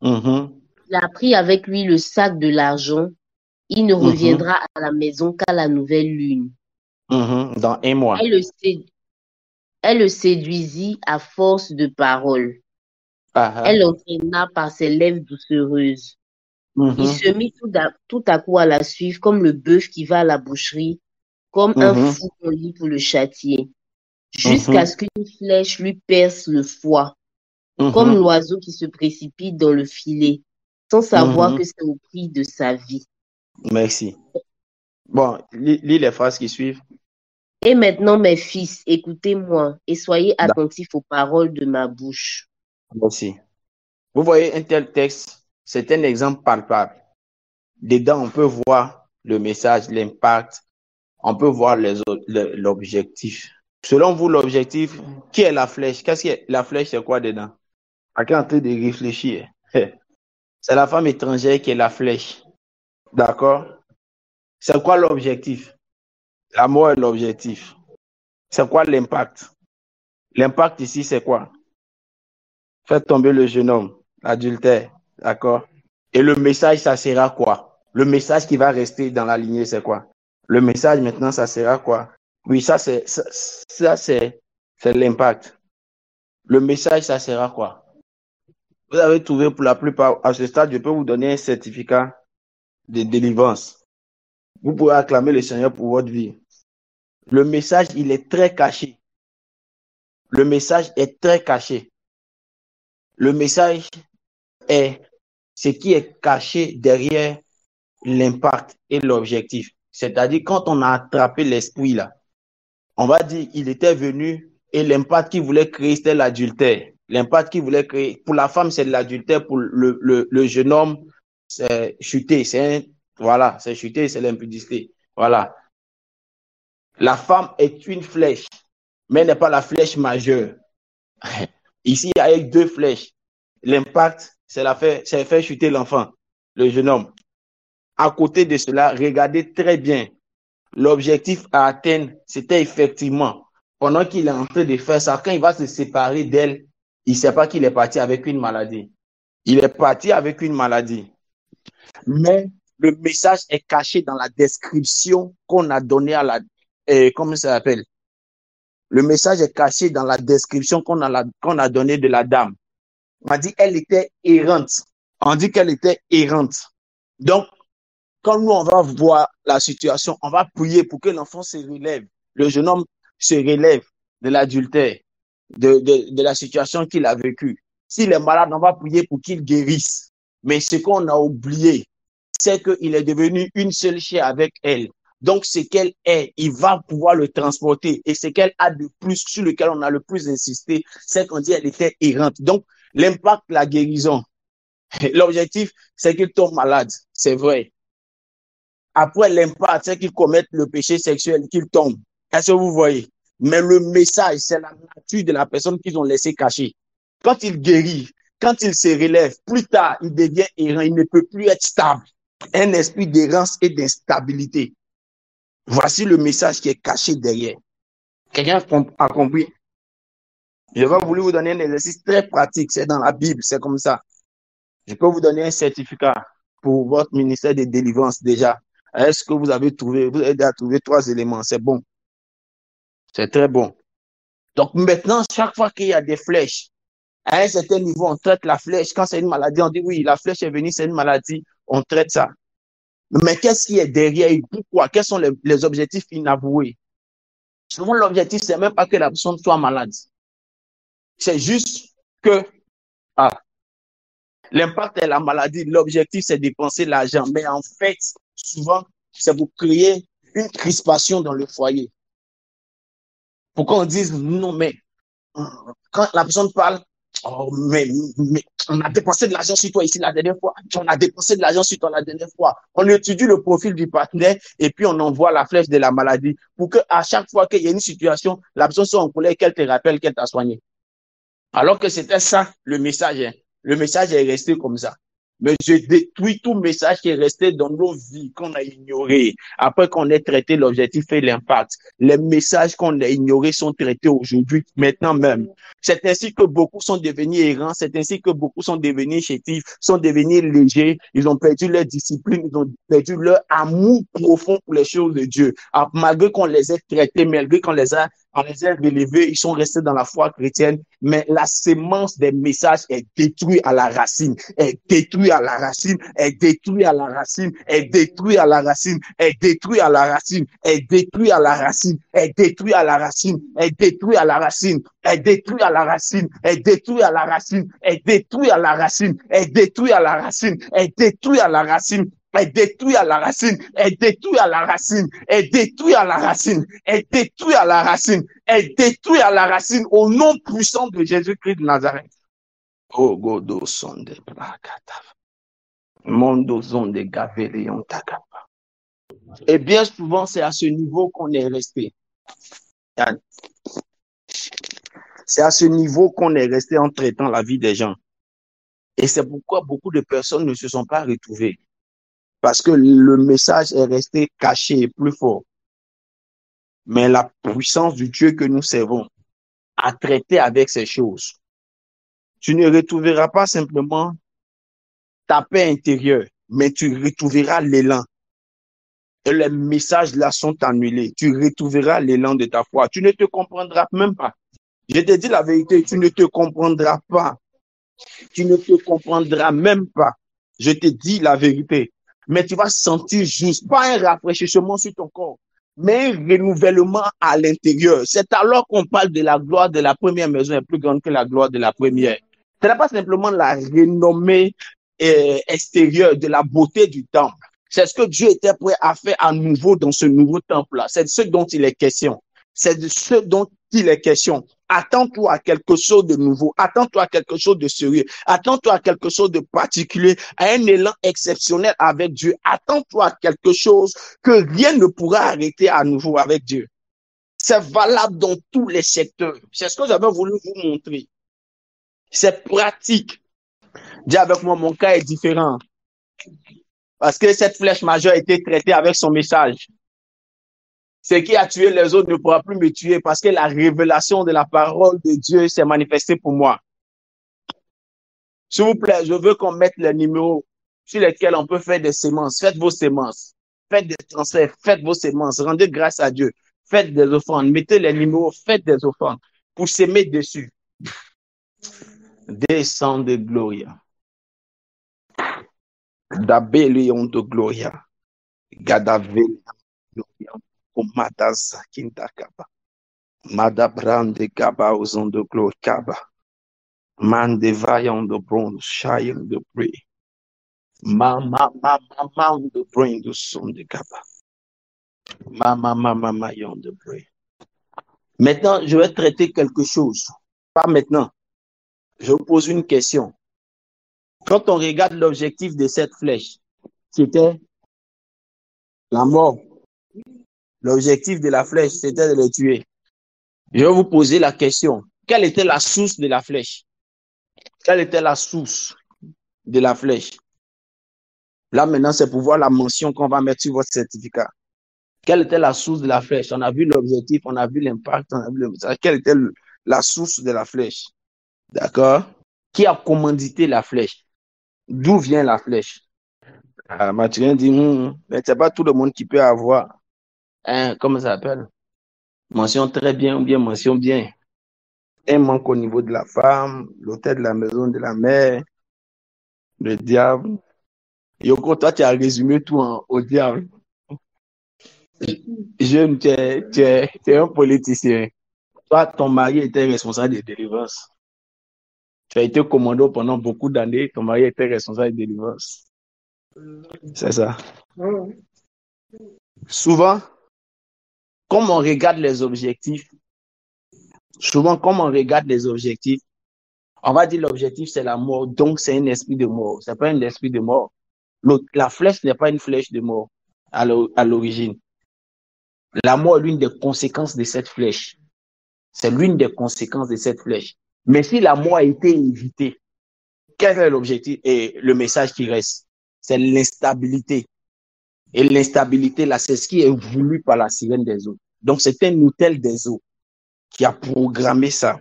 Mhm. Il a pris avec lui le sac de l'argent. Il ne Mhm. reviendra à la maison qu'à la nouvelle lune. Mhm. Dans un mois. Elle le, sé- Elle le séduisit à force de paroles. Ah, Elle ah. l'entraîna par ses lèvres doucereuses. Il Mhm. se mit tout à coup à la suivre comme le bœuf qui va à la boucherie, comme un Mhm. fou qu'on lit pour le châtier, jusqu'à Mhm. ce qu'une flèche lui perce le foie, comme Mhm. l'oiseau qui se précipite dans le filet, sans savoir Mhm. que c'est au prix de sa vie. Merci. Bon, lis les phrases qui suivent. Et maintenant, mes fils, écoutez-moi et soyez attentifs aux paroles de ma bouche. Merci. Vous voyez un tel texte, c'est un exemple palpable. Dedans, on peut voir le message, l'impact, on peut voir l'objectif. Selon vous, l'objectif, qui est la flèche? Qu'est-ce que la flèche, c'est quoi dedans? Quelqu'un est en train de réfléchir. C'est la femme étrangère qui est la flèche. D'accord? C'est quoi l'objectif? La mort est l'objectif. C'est quoi l'impact? L'impact ici, c'est quoi? Faire tomber le jeune homme, l'adultère. D'accord? Et le message, ça sera quoi? Le message qui va rester dans la lignée, c'est quoi? Le message, maintenant, ça sera quoi? Oui, c'est l'impact. Le message, ça sera quoi? Vous avez trouvé pour la plupart, à ce stade, je peux vous donner un certificat de délivrance. Vous pouvez acclamer le Seigneur pour votre vie. Le message, il est très caché. Le message est très caché. Le message est ce qui est caché derrière l'impact et l'objectif. C'est-à-dire, quand on a attrapé l'esprit là, on va dire il était venu et l'impact qu'il voulait créer, c'était l'adultère. L'impact qu'il voulait créer, pour la femme, c'est l'adultère, pour le jeune homme, c'est chuter, voilà, c'est chuter, c'est l'impudicité. Voilà. La femme est une flèche, mais elle n'est pas la flèche majeure. Ici, il y a deux flèches. L'impact, c'est faire chuter l'enfant, le jeune homme. À côté de cela, regardez très bien. L'objectif à atteindre, c'était effectivement, pendant qu'il est en train de faire ça, quand il va se séparer d'elle, il ne sait pas qu'il est parti avec une maladie. Il est parti avec une maladie. Mais le message est caché dans la description qu'on a donnée à la... comment ça s'appelle? Le message est caché dans la description qu'on a donnée de la dame. On a dit qu'elle était errante. On dit qu'elle était errante. Donc, quand nous, on va voir la situation, on va prier pour que l'enfant se relève, le jeune homme se relève de l'adultère, de la situation qu'il a vécue. S'il est malade, on va prier pour qu'il guérisse. Mais ce qu'on a oublié, c'est qu'il est devenu une seule chair avec elle. Donc, ce qu'elle est, il va pouvoir le transporter. Et ce qu'elle a de plus, sur lequel on a le plus insisté, c'est qu'on dit qu'elle était errante. Donc, l'impact, la guérison. L'objectif, c'est qu'il tombe malade. C'est vrai. Après, l'impact, c'est qu'ils commettent le péché sexuel, qu'ils tombent. Est-ce que vous voyez? Mais le message, c'est la nature de la personne qu'ils ont laissé cacher. Quand il guérit, quand il se relève, plus tard, il devient errant, il ne peut plus être stable. Un esprit d'errance et d'instabilité. Voici le message qui est caché derrière. Quelqu'un a compris? Je vais vous donner un exercice très pratique. C'est dans la Bible, c'est comme ça. Je peux vous donner un certificat pour votre ministère de délivrance déjà. Est-ce que vous avez déjà trouvé 3 éléments? C'est bon. C'est très bon. Donc maintenant, chaque fois qu'il y a des flèches, à un certain niveau, on traite la flèche. Quand c'est une maladie, on dit oui, la flèche est venue, c'est une maladie, on traite ça. Mais qu'est-ce qui est derrière et pourquoi? Quels sont les objectifs inavoués? Souvent, l'objectif, c'est même pas que la personne soit malade. C'est juste que l'impact est la maladie. L'objectif, c'est de dépenser l'argent. Mais en fait, souvent, c'est pour créer une crispation dans le foyer. Pour qu'on dise non, mais quand la personne parle, oh, mais on a dépensé de l'argent sur toi ici la dernière fois. On a dépensé de l'argent sur toi la dernière fois. On étudie le profil du partenaire et puis on envoie la flèche de la maladie pour qu'à chaque fois qu'il y a une situation, la personne soit en colère, qu'elle te rappelle qu'elle t'a soigné. Alors que c'était ça le message. Hein. Le message est resté comme ça. Mais je détruis tout message qui est resté dans nos vies, qu'on a ignoré. Après qu'on ait traité l'objectif et l'impact, les messages qu'on a ignorés sont traités aujourd'hui, maintenant même. C'est ainsi que beaucoup sont devenus errants, c'est ainsi que beaucoup sont devenus chétifs, sont devenus légers, ils ont perdu leur discipline, ils ont perdu leur amour profond pour les choses de Dieu. Alors, malgré qu'on les ait traités, malgré qu'on les a relevés, ils sont restés dans la foi chrétienne, mais la sémence des messages est détruite à la racine, est détruite à la racine, est détruite à la racine, est détruite à la racine, est détruite à la racine, est détruite à la racine, est détruite à la racine, est détruite à la racine, est détruite à la racine, est détruite à la racine, est détruite à la racine, est détruite à la racine, est détruite à la racine, est détruit à la racine, est détruit à la racine, est détruit à la racine, est détruit à la racine, est détruit à la racine au nom puissant de Jésus-Christ de Nazareth. Oh, godo son de placata. Mondo son de gavelion takapa. Et bien souvent, c'est à ce niveau qu'on est resté. C'est à ce niveau qu'on est resté en traitant la vie des gens. Et c'est pourquoi beaucoup de personnes ne se sont pas retrouvées. Parce que le message est resté caché et plus fort. Mais la puissance du Dieu que nous servons a traité avec ces choses. Tu ne retrouveras pas simplement ta paix intérieure, mais tu retrouveras l'élan. Et les messages là sont annulés. Tu retrouveras l'élan de ta foi. Tu ne te comprendras même pas. Je te dis la vérité, tu ne te comprendras pas. Tu ne te comprendras même pas. Je te dis la vérité. Mais tu vas sentir juste, pas un rafraîchissement sur ton corps, mais un renouvellement à l'intérieur. C'est alors qu'on parle de la gloire de la première maison est plus grande que la gloire de la première. Ce n'est pas simplement la renommée extérieure de la beauté du temple. C'est ce que Dieu était prêt à faire à nouveau dans ce nouveau temple-là. C'est de ce dont il est question. C'est de ce dont il est question. Attends-toi à quelque chose de nouveau. Attends-toi à quelque chose de sérieux. Attends-toi à quelque chose de particulier, à un élan exceptionnel avec Dieu. Attends-toi à quelque chose que rien ne pourra arrêter à nouveau avec Dieu. C'est valable dans tous les secteurs. C'est ce que j'avais voulu vous montrer. C'est pratique. Dis avec moi, mon cas est différent. Parce que cette flèche majeure a été traitée avec son message. Ce qui a tué les autres ne pourra plus me tuer parce que la révélation de la parole de Dieu s'est manifestée pour moi. S'il vous plaît, je veux qu'on mette les numéros sur lesquels on peut faire des semences. Faites vos semences. Faites des transferts. Faites vos semences. Rendez grâce à Dieu. Faites des offrandes. Mettez les numéros. Faites des offrandes pour s'aimer dessus. Descend de gloria. Dabelion de gloria. Gadavelion de gloria. Omadaza kindakaba. Madabrande kaba ozon de gloria kaba. Man de vaillant de bronze, chayant de prix. Mama de brain de son de kaba. Mama yon de prix. Maintenant, je vais traiter quelque chose. Pas maintenant. Je vous pose une question. Quand on regarde l'objectif de cette flèche, c'était la mort. L'objectif de la flèche, c'était de le tuer. Je vais vous poser la question. Quelle était la source de la flèche? Quelle était la source de la flèche? Là, maintenant, c'est pour voir la mention qu'on va mettre sur votre certificat. Quelle était la source de la flèche? On a vu l'objectif, on a vu l'impact, on a vu le message. Quelle était la source de la flèche? D'accord? Qui a commandité la flèche? D'où vient la flèche? Mathurin dit, mais c'est pas tout le monde qui peut avoir, comment ça s'appelle? Mention très bien ou bien mention bien. un manque au niveau de la femme, l'hôtel de la maison de la mère, le diable. Yoko, toi, tu as résumé tout au diable. Jeune, tu es un politicien. Toi, ton mari était responsable de délivrance. Tu as été commando pendant beaucoup d'années. Ton mari était responsable de délivrance. C'est ça. Souvent, comme on regarde les objectifs, on va dire l'objectif, c'est la mort. Donc, c'est un esprit de mort. Ce n'est pas un esprit de mort. La flèche n'est pas une flèche de mort à l'origine. La mort est l'une des conséquences de cette flèche. C'est l'une des conséquences de cette flèche. Mais si la mort a été évitée, quel est l'objectif et le message qui reste? C'est l'instabilité. Et l'instabilité, là, c'est ce qui est voulu par la sirène des eaux. Donc, c'est un hôtel des eaux qui a programmé ça.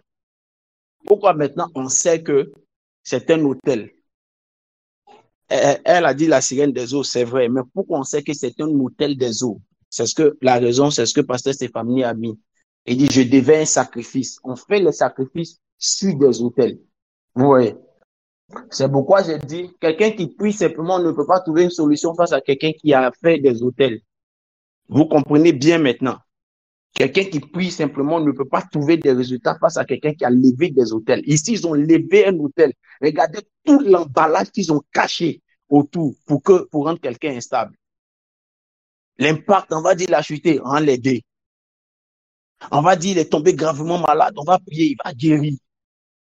Pourquoi maintenant on sait que c'est un hôtel? Elle a dit la sirène des eaux, c'est vrai, mais pourquoi on sait que c'est un hôtel des eaux? La raison, c'est ce que Pasteur Stéphanie a mis. Il dit, je devais un sacrifice. On fait le sacrifice sur des hôtels. Vous voyez? C'est pourquoi j'ai dit, quelqu'un qui prie simplement ne peut pas trouver une solution face à quelqu'un qui a fait des hôtels. Vous comprenez bien maintenant. Quelqu'un qui prie simplement ne peut pas trouver des résultats face à quelqu'un qui a levé des hôtels. Ici, ils ont levé un hôtel. Regardez tout l'emballage qu'ils ont caché autour pour rendre quelqu'un instable. L'impact, on va dire, la chuté, on l'a aidé. On va dire, il est tombé gravement malade, on va prier, il va guérir.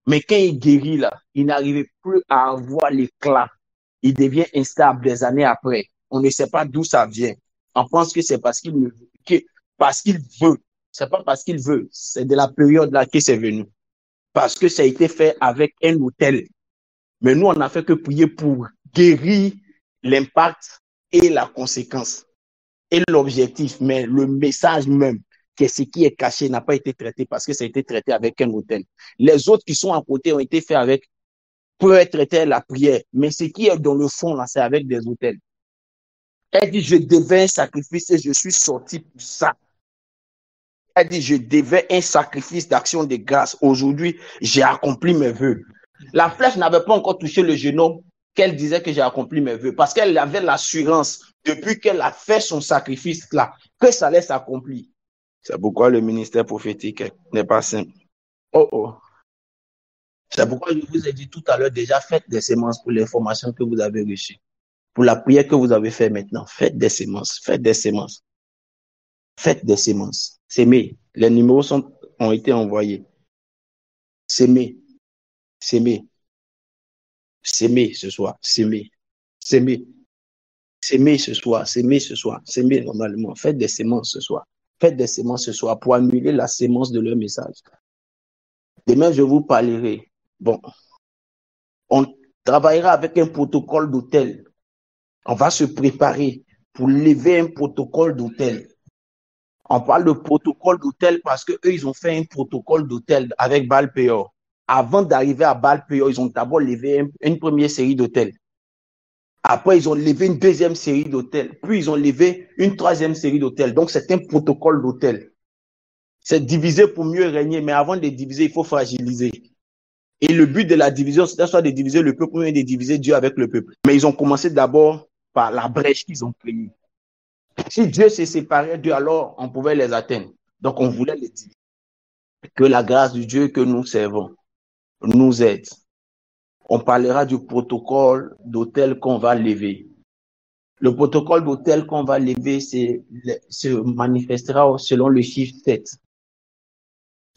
Mais quand il guérit, là, il n'arrivait plus à avoir l'éclat. Il devient instable des années après. On ne sait pas d'où ça vient. On pense que c'est parce qu'il veut. C'est pas parce qu'il veut. C'est de la période là que c'est venu. Parce que ça a été fait avec un hôtel. Mais nous, on n'a fait que prier pour guérir l'impact et la conséquence. Et l'objectif, mais le message même, que ce qui est caché n'a pas été traité parce que ça a été traité avec un hôtel. Les autres qui sont à côté ont été faits avec, peut être traité à la prière. Mais ce qui est dans le fond, là, c'est avec des hôtels. Elle dit, je devais un sacrifice et je suis sorti pour ça. Elle dit, je devais un sacrifice d'action de grâce. Aujourd'hui, j'ai accompli mes vœux. La flèche n'avait pas encore touché le jeune homme qu'elle disait que j'ai accompli mes vœux. Parce qu'elle avait l'assurance, depuis qu'elle a fait son sacrifice là, que ça allait s'accomplir. C'est pourquoi le ministère prophétique n'est pas simple. C'est pourquoi je vous ai dit tout à l'heure déjà, faites des semences pour l'information que vous avez reçue. Pour la prière que vous avez faite maintenant, faites des semences, faites des semences. Faites des semences. Semez. Les numéros ont été envoyés. Semez. Semez. Semez ce soir. Semez. Semez. Semez ce soir. Semez ce soir. Semez normalement. Faites des semences ce soir. Faites des semences ce soir pour annuler la sémence de leur message. Demain, je vous parlerai. Bon. On travaillera avec un protocole d'hôtel. On va se préparer pour lever un protocole d'hôtel. On parle de protocole d'hôtel parce qu'eux, ils ont fait un protocole d'hôtel avec Baal Peor. Avant d'arriver à Baal Peor, ils ont d'abord levé une première série d'hôtels. Après, ils ont levé une deuxième série d'hôtels. Puis, ils ont levé une troisième série d'hôtels. Donc, c'est un protocole d'hôtel. C'est diviser pour mieux régner. Mais avant de diviser, il faut fragiliser. Et le but de la division, c'était soit de diviser le peuple ou de diviser Dieu avec le peuple. Mais ils ont commencé d'abord par la brèche qu'ils ont créée. Si Dieu se séparait d'eux, alors on pouvait les atteindre. Donc, on voulait les dire. Que la grâce du Dieu que nous servons nous aide. On parlera du protocole d'hôtel qu'on va lever. Le protocole d'hôtel qu'on va lever se manifestera selon le chiffre 7.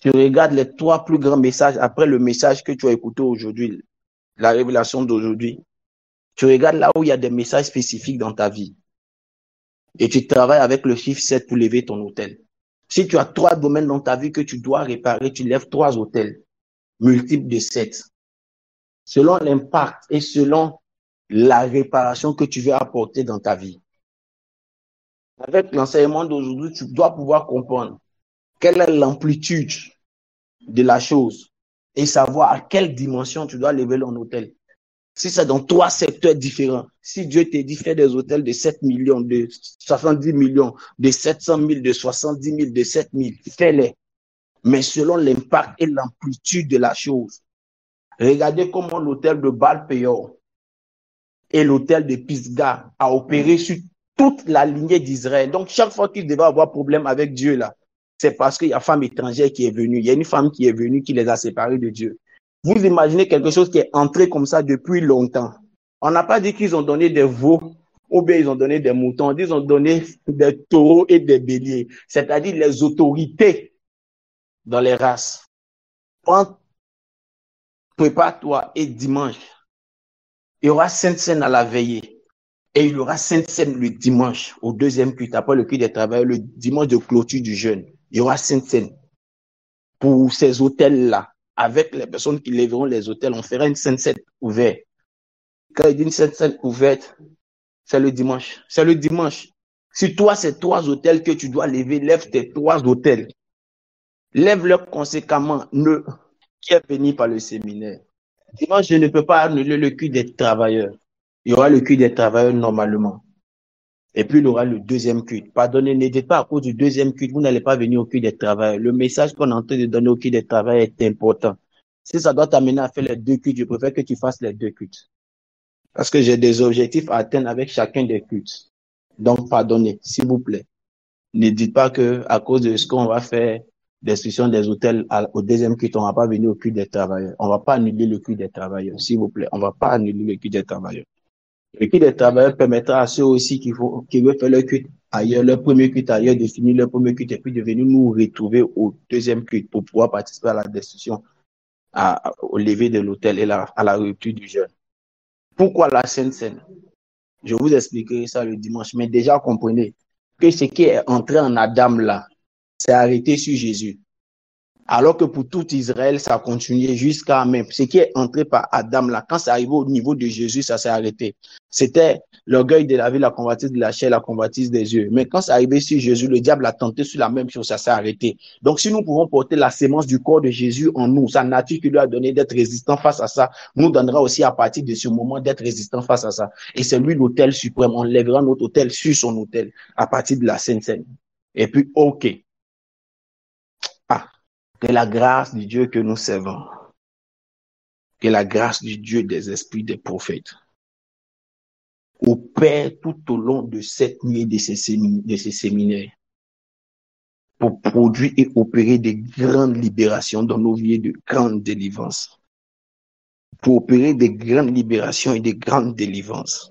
Tu regardes les 3 plus grands messages après le message que tu as écouté aujourd'hui, la révélation d'aujourd'hui. Tu regardes là où il y a des messages spécifiques dans ta vie. Et tu travailles avec le chiffre 7 pour lever ton hôtel. Si tu as 3 domaines dans ta vie que tu dois réparer, tu lèves 3 hôtels multiples de 7. Selon l'impact et selon la réparation que tu veux apporter dans ta vie. Avec l'enseignement d'aujourd'hui, tu dois pouvoir comprendre quelle est l'amplitude de la chose et savoir à quelle dimension tu dois lever ton hôtel. Si c'est dans 3 secteurs différents, si Dieu te dit fais des hôtels de 7 millions, de 70 millions, de 700 000, de 70 000, de 7 000, fais-les. mais selon l'impact et l'amplitude de la chose. Regardez comment l'autel de Baal-Péor et l'autel de Pisgah a opéré sur toute la lignée d'Israël. Donc, chaque fois qu'il devait avoir problème avec Dieu, là, c'est parce qu'il y a une femme étrangère qui est venue. Il y a une femme qui est venue qui les a séparés de Dieu. Vous imaginez quelque chose qui est entré comme ça depuis longtemps. On n'a pas dit qu'ils ont donné des veaux ou bien ils ont donné des moutons. Ils ont donné des taureaux et des béliers, c'est-à-dire les autorités dans les races. Prépare-toi et dimanche, il y aura Sainte Seine à la veillée et il y aura Sainte Seine le dimanche au deuxième culte, après le culte des travailleurs, le dimanche de clôture du jeûne. Il y aura Sainte Seine pour ces hôtels-là. Avec les personnes qui lèveront les hôtels, on fera une Sainte Seine ouverte. Quand il dit une Sainte Seine ouverte, c'est le dimanche. C'est le dimanche. Si toi, c'est 3 hôtels que tu dois lever, lève tes 3 hôtels. Lève-le conséquemment, qui est béni par le séminaire. Dimanche, je ne peux pas annuler le culte des travailleurs. Il y aura le culte des travailleurs normalement. Et puis, il y aura le deuxième culte. Pardonnez, ne dites pas à cause du deuxième culte, vous n'allez pas venir au culte des travailleurs. Le message qu'on est en train de donner au culte des travailleurs est important. Si ça doit t'amener à faire les 2 cultes, je préfère que tu fasses les 2 cultes. Parce que j'ai des objectifs à atteindre avec chacun des cultes. Donc, pardonnez, s'il vous plaît. Ne dites pas que à cause de ce qu'on va faire, destruction des hôtels au deuxième culte, on ne va pas venir au culte des travailleurs. On ne va pas annuler le culte des travailleurs, s'il vous plaît. On ne va pas annuler le culte des travailleurs. Le culte des travailleurs permettra à ceux aussi qui veulent faire leur culte ailleurs, leur premier culte ailleurs, de finir leur premier culte et puis de venir nous retrouver au deuxième culte pour pouvoir participer à la destruction, au lever de l'autel et à la rupture du jeûne. Pourquoi la Sainte Seine? Je vous expliquerai ça le dimanche, mais déjà comprenez que ce qui est entré en Adam là, c'est arrêté sur Jésus. Alors que pour tout Israël, ça a continué jusqu'à même. Ce qui est entré par Adam là, quand c'est arrivé au niveau de Jésus, ça s'est arrêté. C'était l'orgueil de la vie, la convoitise de la chair, la convoitise des yeux. Mais quand c'est arrivé sur Jésus, le diable a tenté sur la même chose, ça s'est arrêté. Donc si nous pouvons porter la sémence du corps de Jésus en nous, sa nature qui lui a donné d'être résistant face à ça, nous donnera aussi à partir de ce moment d'être résistant face à ça. Et c'est lui l'autel suprême. On lèvera notre autel sur son autel à partir de la Sainte Seine. Et puis, ok. Que la grâce du Dieu que nous servons, que la grâce du Dieu des esprits des prophètes opère tout au long de cette nuit de ces séminaires pour produire et opérer de grandes libérations dans nos vies, de grandes délivrances. Pour opérer de grandes libérations et de grandes délivrances.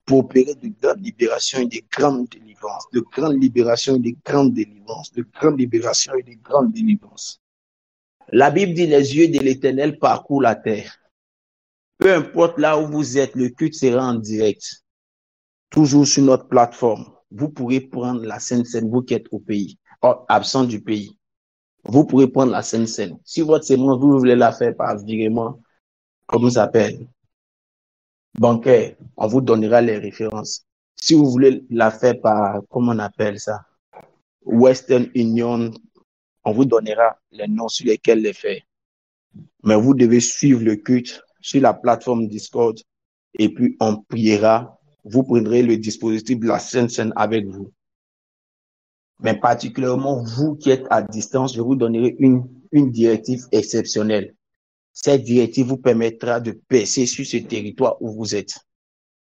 Pour opérer de grandes libérations et de grandes délivrances. De grandes libérations et de grandes délivrances. De grandes libérations et de grandes délivrances. La Bible dit les yeux de l'Éternel parcourent la terre. Peu importe là où vous êtes, le culte sera en direct. Toujours sur notre plateforme. Vous pourrez prendre la Sainte Seine, vous qui êtes au pays, absent du pays. Vous pourrez prendre la Sainte Seine. Si votre sémence, vous voulez la faire par virement, comment ça s'appelle? Bancaire, on vous donnera les références. Si vous voulez la faire par, comment on appelle ça? Western Union, on vous donnera les noms sur lesquels les faire. Mais vous devez suivre le culte sur la plateforme Discord et puis on priera. Vous prendrez le dispositif de la Sainte Seine avec vous. Mais particulièrement vous qui êtes à distance, je vous donnerai une directive exceptionnelle. Cette directive vous permettra de percer sur ce territoire où vous êtes.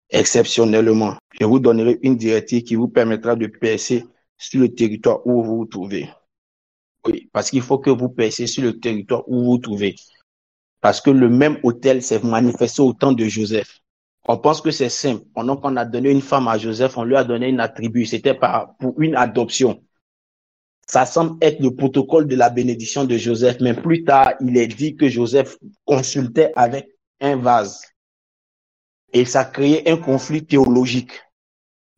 Exceptionnellement, je vous donnerai une directive qui vous permettra de percer sur le territoire où vous vous trouvez. Oui, parce qu'il faut que vous perciez sur le territoire où vous vous trouvez. Parce que le même autel s'est manifesté au temps de Joseph. On pense que c'est simple. Pendant qu'on a donné une femme à Joseph, on lui a donné une attribut. C'était pour une adoption. Ça semble être le protocole de la bénédiction de Joseph. Mais plus tard, il est dit que Joseph consultait avec un vase. Et ça créait un conflit théologique.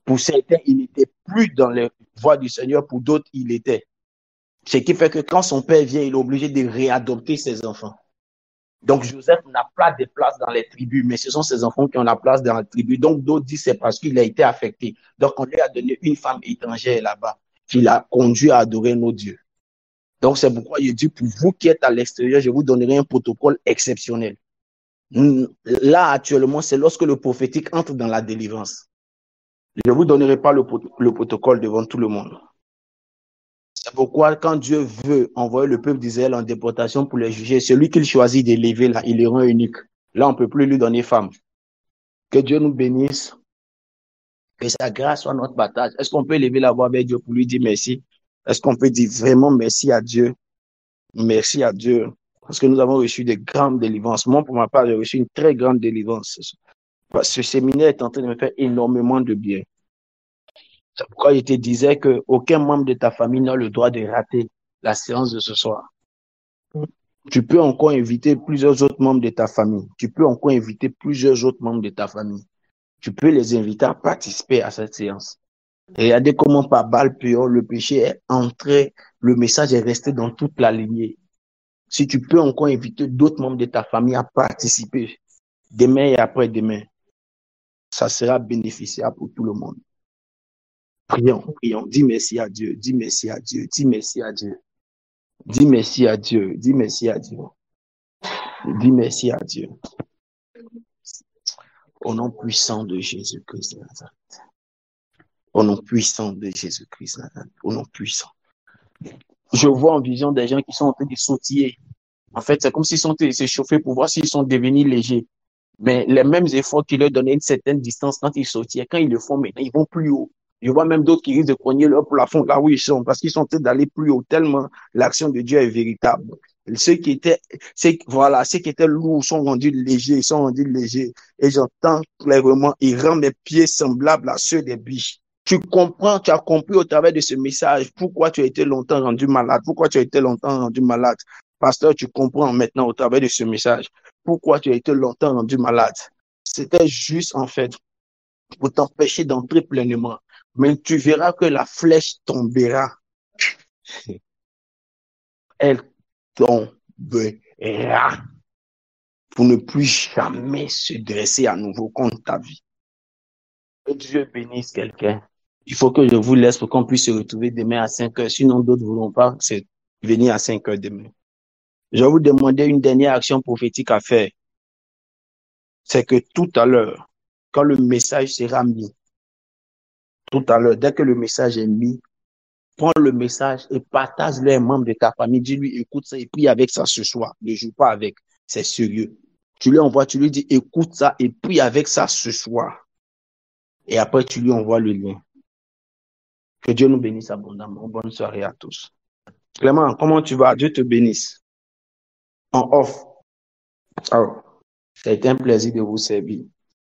Pour certains, il n'était plus dans les voies du Seigneur. Pour d'autres, il était. Ce qui fait que quand son père vient, il est obligé de réadopter ses enfants. Donc, Joseph n'a pas de place dans les tribus, mais ce sont ses enfants qui ont la place dans la tribu. Donc, d'autres disent que c'est parce qu'il a été affecté. Donc, on lui a donné une femme étrangère là-bas qui l'a conduit à adorer nos dieux. Donc, c'est pourquoi il dit, pour vous qui êtes à l'extérieur, je vous donnerai un protocole exceptionnel. Là, actuellement, c'est lorsque le prophétique entre dans la délivrance. Je ne vous donnerai pas le protocole devant tout le monde. C'est pourquoi quand Dieu veut envoyer le peuple d'Israël en déportation pour les juger, celui qu'il choisit d'élever là, il le rend unique. Là, on ne peut plus lui donner femme. Que Dieu nous bénisse. Que sa grâce soit notre partage. Est-ce qu'on peut élever la voix avec Dieu pour lui dire merci? Est-ce qu'on peut dire vraiment merci à Dieu? Merci à Dieu. Parce que nous avons reçu des grandes délivrances. Moi, pour ma part, j'ai reçu une très grande délivrance. Ce séminaire est en train de me faire énormément de bien. C'est pourquoi je te disais qu'aucun membre de ta famille n'a le droit de rater la séance de ce soir. Tu peux encore inviter plusieurs autres membres de ta famille. Tu peux encore inviter plusieurs autres membres de ta famille. Tu peux les inviter à participer à cette séance. Regardez comment par balle pure, le péché est entré, le message est resté dans toute la lignée. Si tu peux encore inviter d'autres membres de ta famille à participer, demain et après-demain, ça sera bénéficiaire pour tout le monde. Prions, prions. Dis merci à Dieu, dis merci à Dieu, dis merci à Dieu. Dis merci à Dieu, dis merci à Dieu. Dis merci à Dieu. Au nom puissant de Jésus-Christ de Nazareth. Au nom puissant de Jésus-Christ de Nazareth. Au nom puissant. Je vois en vision des gens qui sont en train de sautiller. En fait, c'est comme s'ils sont en train de s'échauffer pour voir s'ils sont devenus légers. Mais les mêmes efforts qui leur donnaient une certaine distance quand ils sautillaient, quand ils le font maintenant, ils vont plus haut. Je vois même d'autres qui risquent de cogner leur plafond là où ils sont parce qu'ils sont en train d'aller plus haut tellement l'action de Dieu est véritable. Ceux qui étaient lourds sont rendus légers, Et j'entends clairement, ils rendent mes pieds semblables à ceux des biches. Tu comprends, tu as compris au travers de ce message pourquoi tu as été longtemps rendu malade, Pasteur, tu comprends maintenant au travers de ce message pourquoi tu as été longtemps rendu malade. C'était juste en fait pour t'empêcher d'entrer pleinement. Mais tu verras que la flèche tombera. Elle tombera pour ne plus jamais se dresser à nouveau contre ta vie. Que Dieu bénisse quelqu'un. Il faut que je vous laisse pour qu'on puisse se retrouver demain à 5 heures. Sinon, d'autres ne voudront pas venir à 5 heures demain. Je vais vous demander une dernière action prophétique à faire. C'est que tout à l'heure, quand le message sera mis, tout à l'heure, dès que le message est mis, prends le message et partage-le à un membre de ta famille. Dis-lui, écoute ça et prie avec ça ce soir. Ne joue pas avec. C'est sérieux. Tu lui envoies, tu lui dis, écoute ça et prie avec ça ce soir. Et après, tu lui envoies le lien. Que Dieu nous bénisse abondamment. Bonne soirée à tous. Clément, comment tu vas? Dieu te bénisse. En off. Ciao. Ça a été un plaisir de vous servir.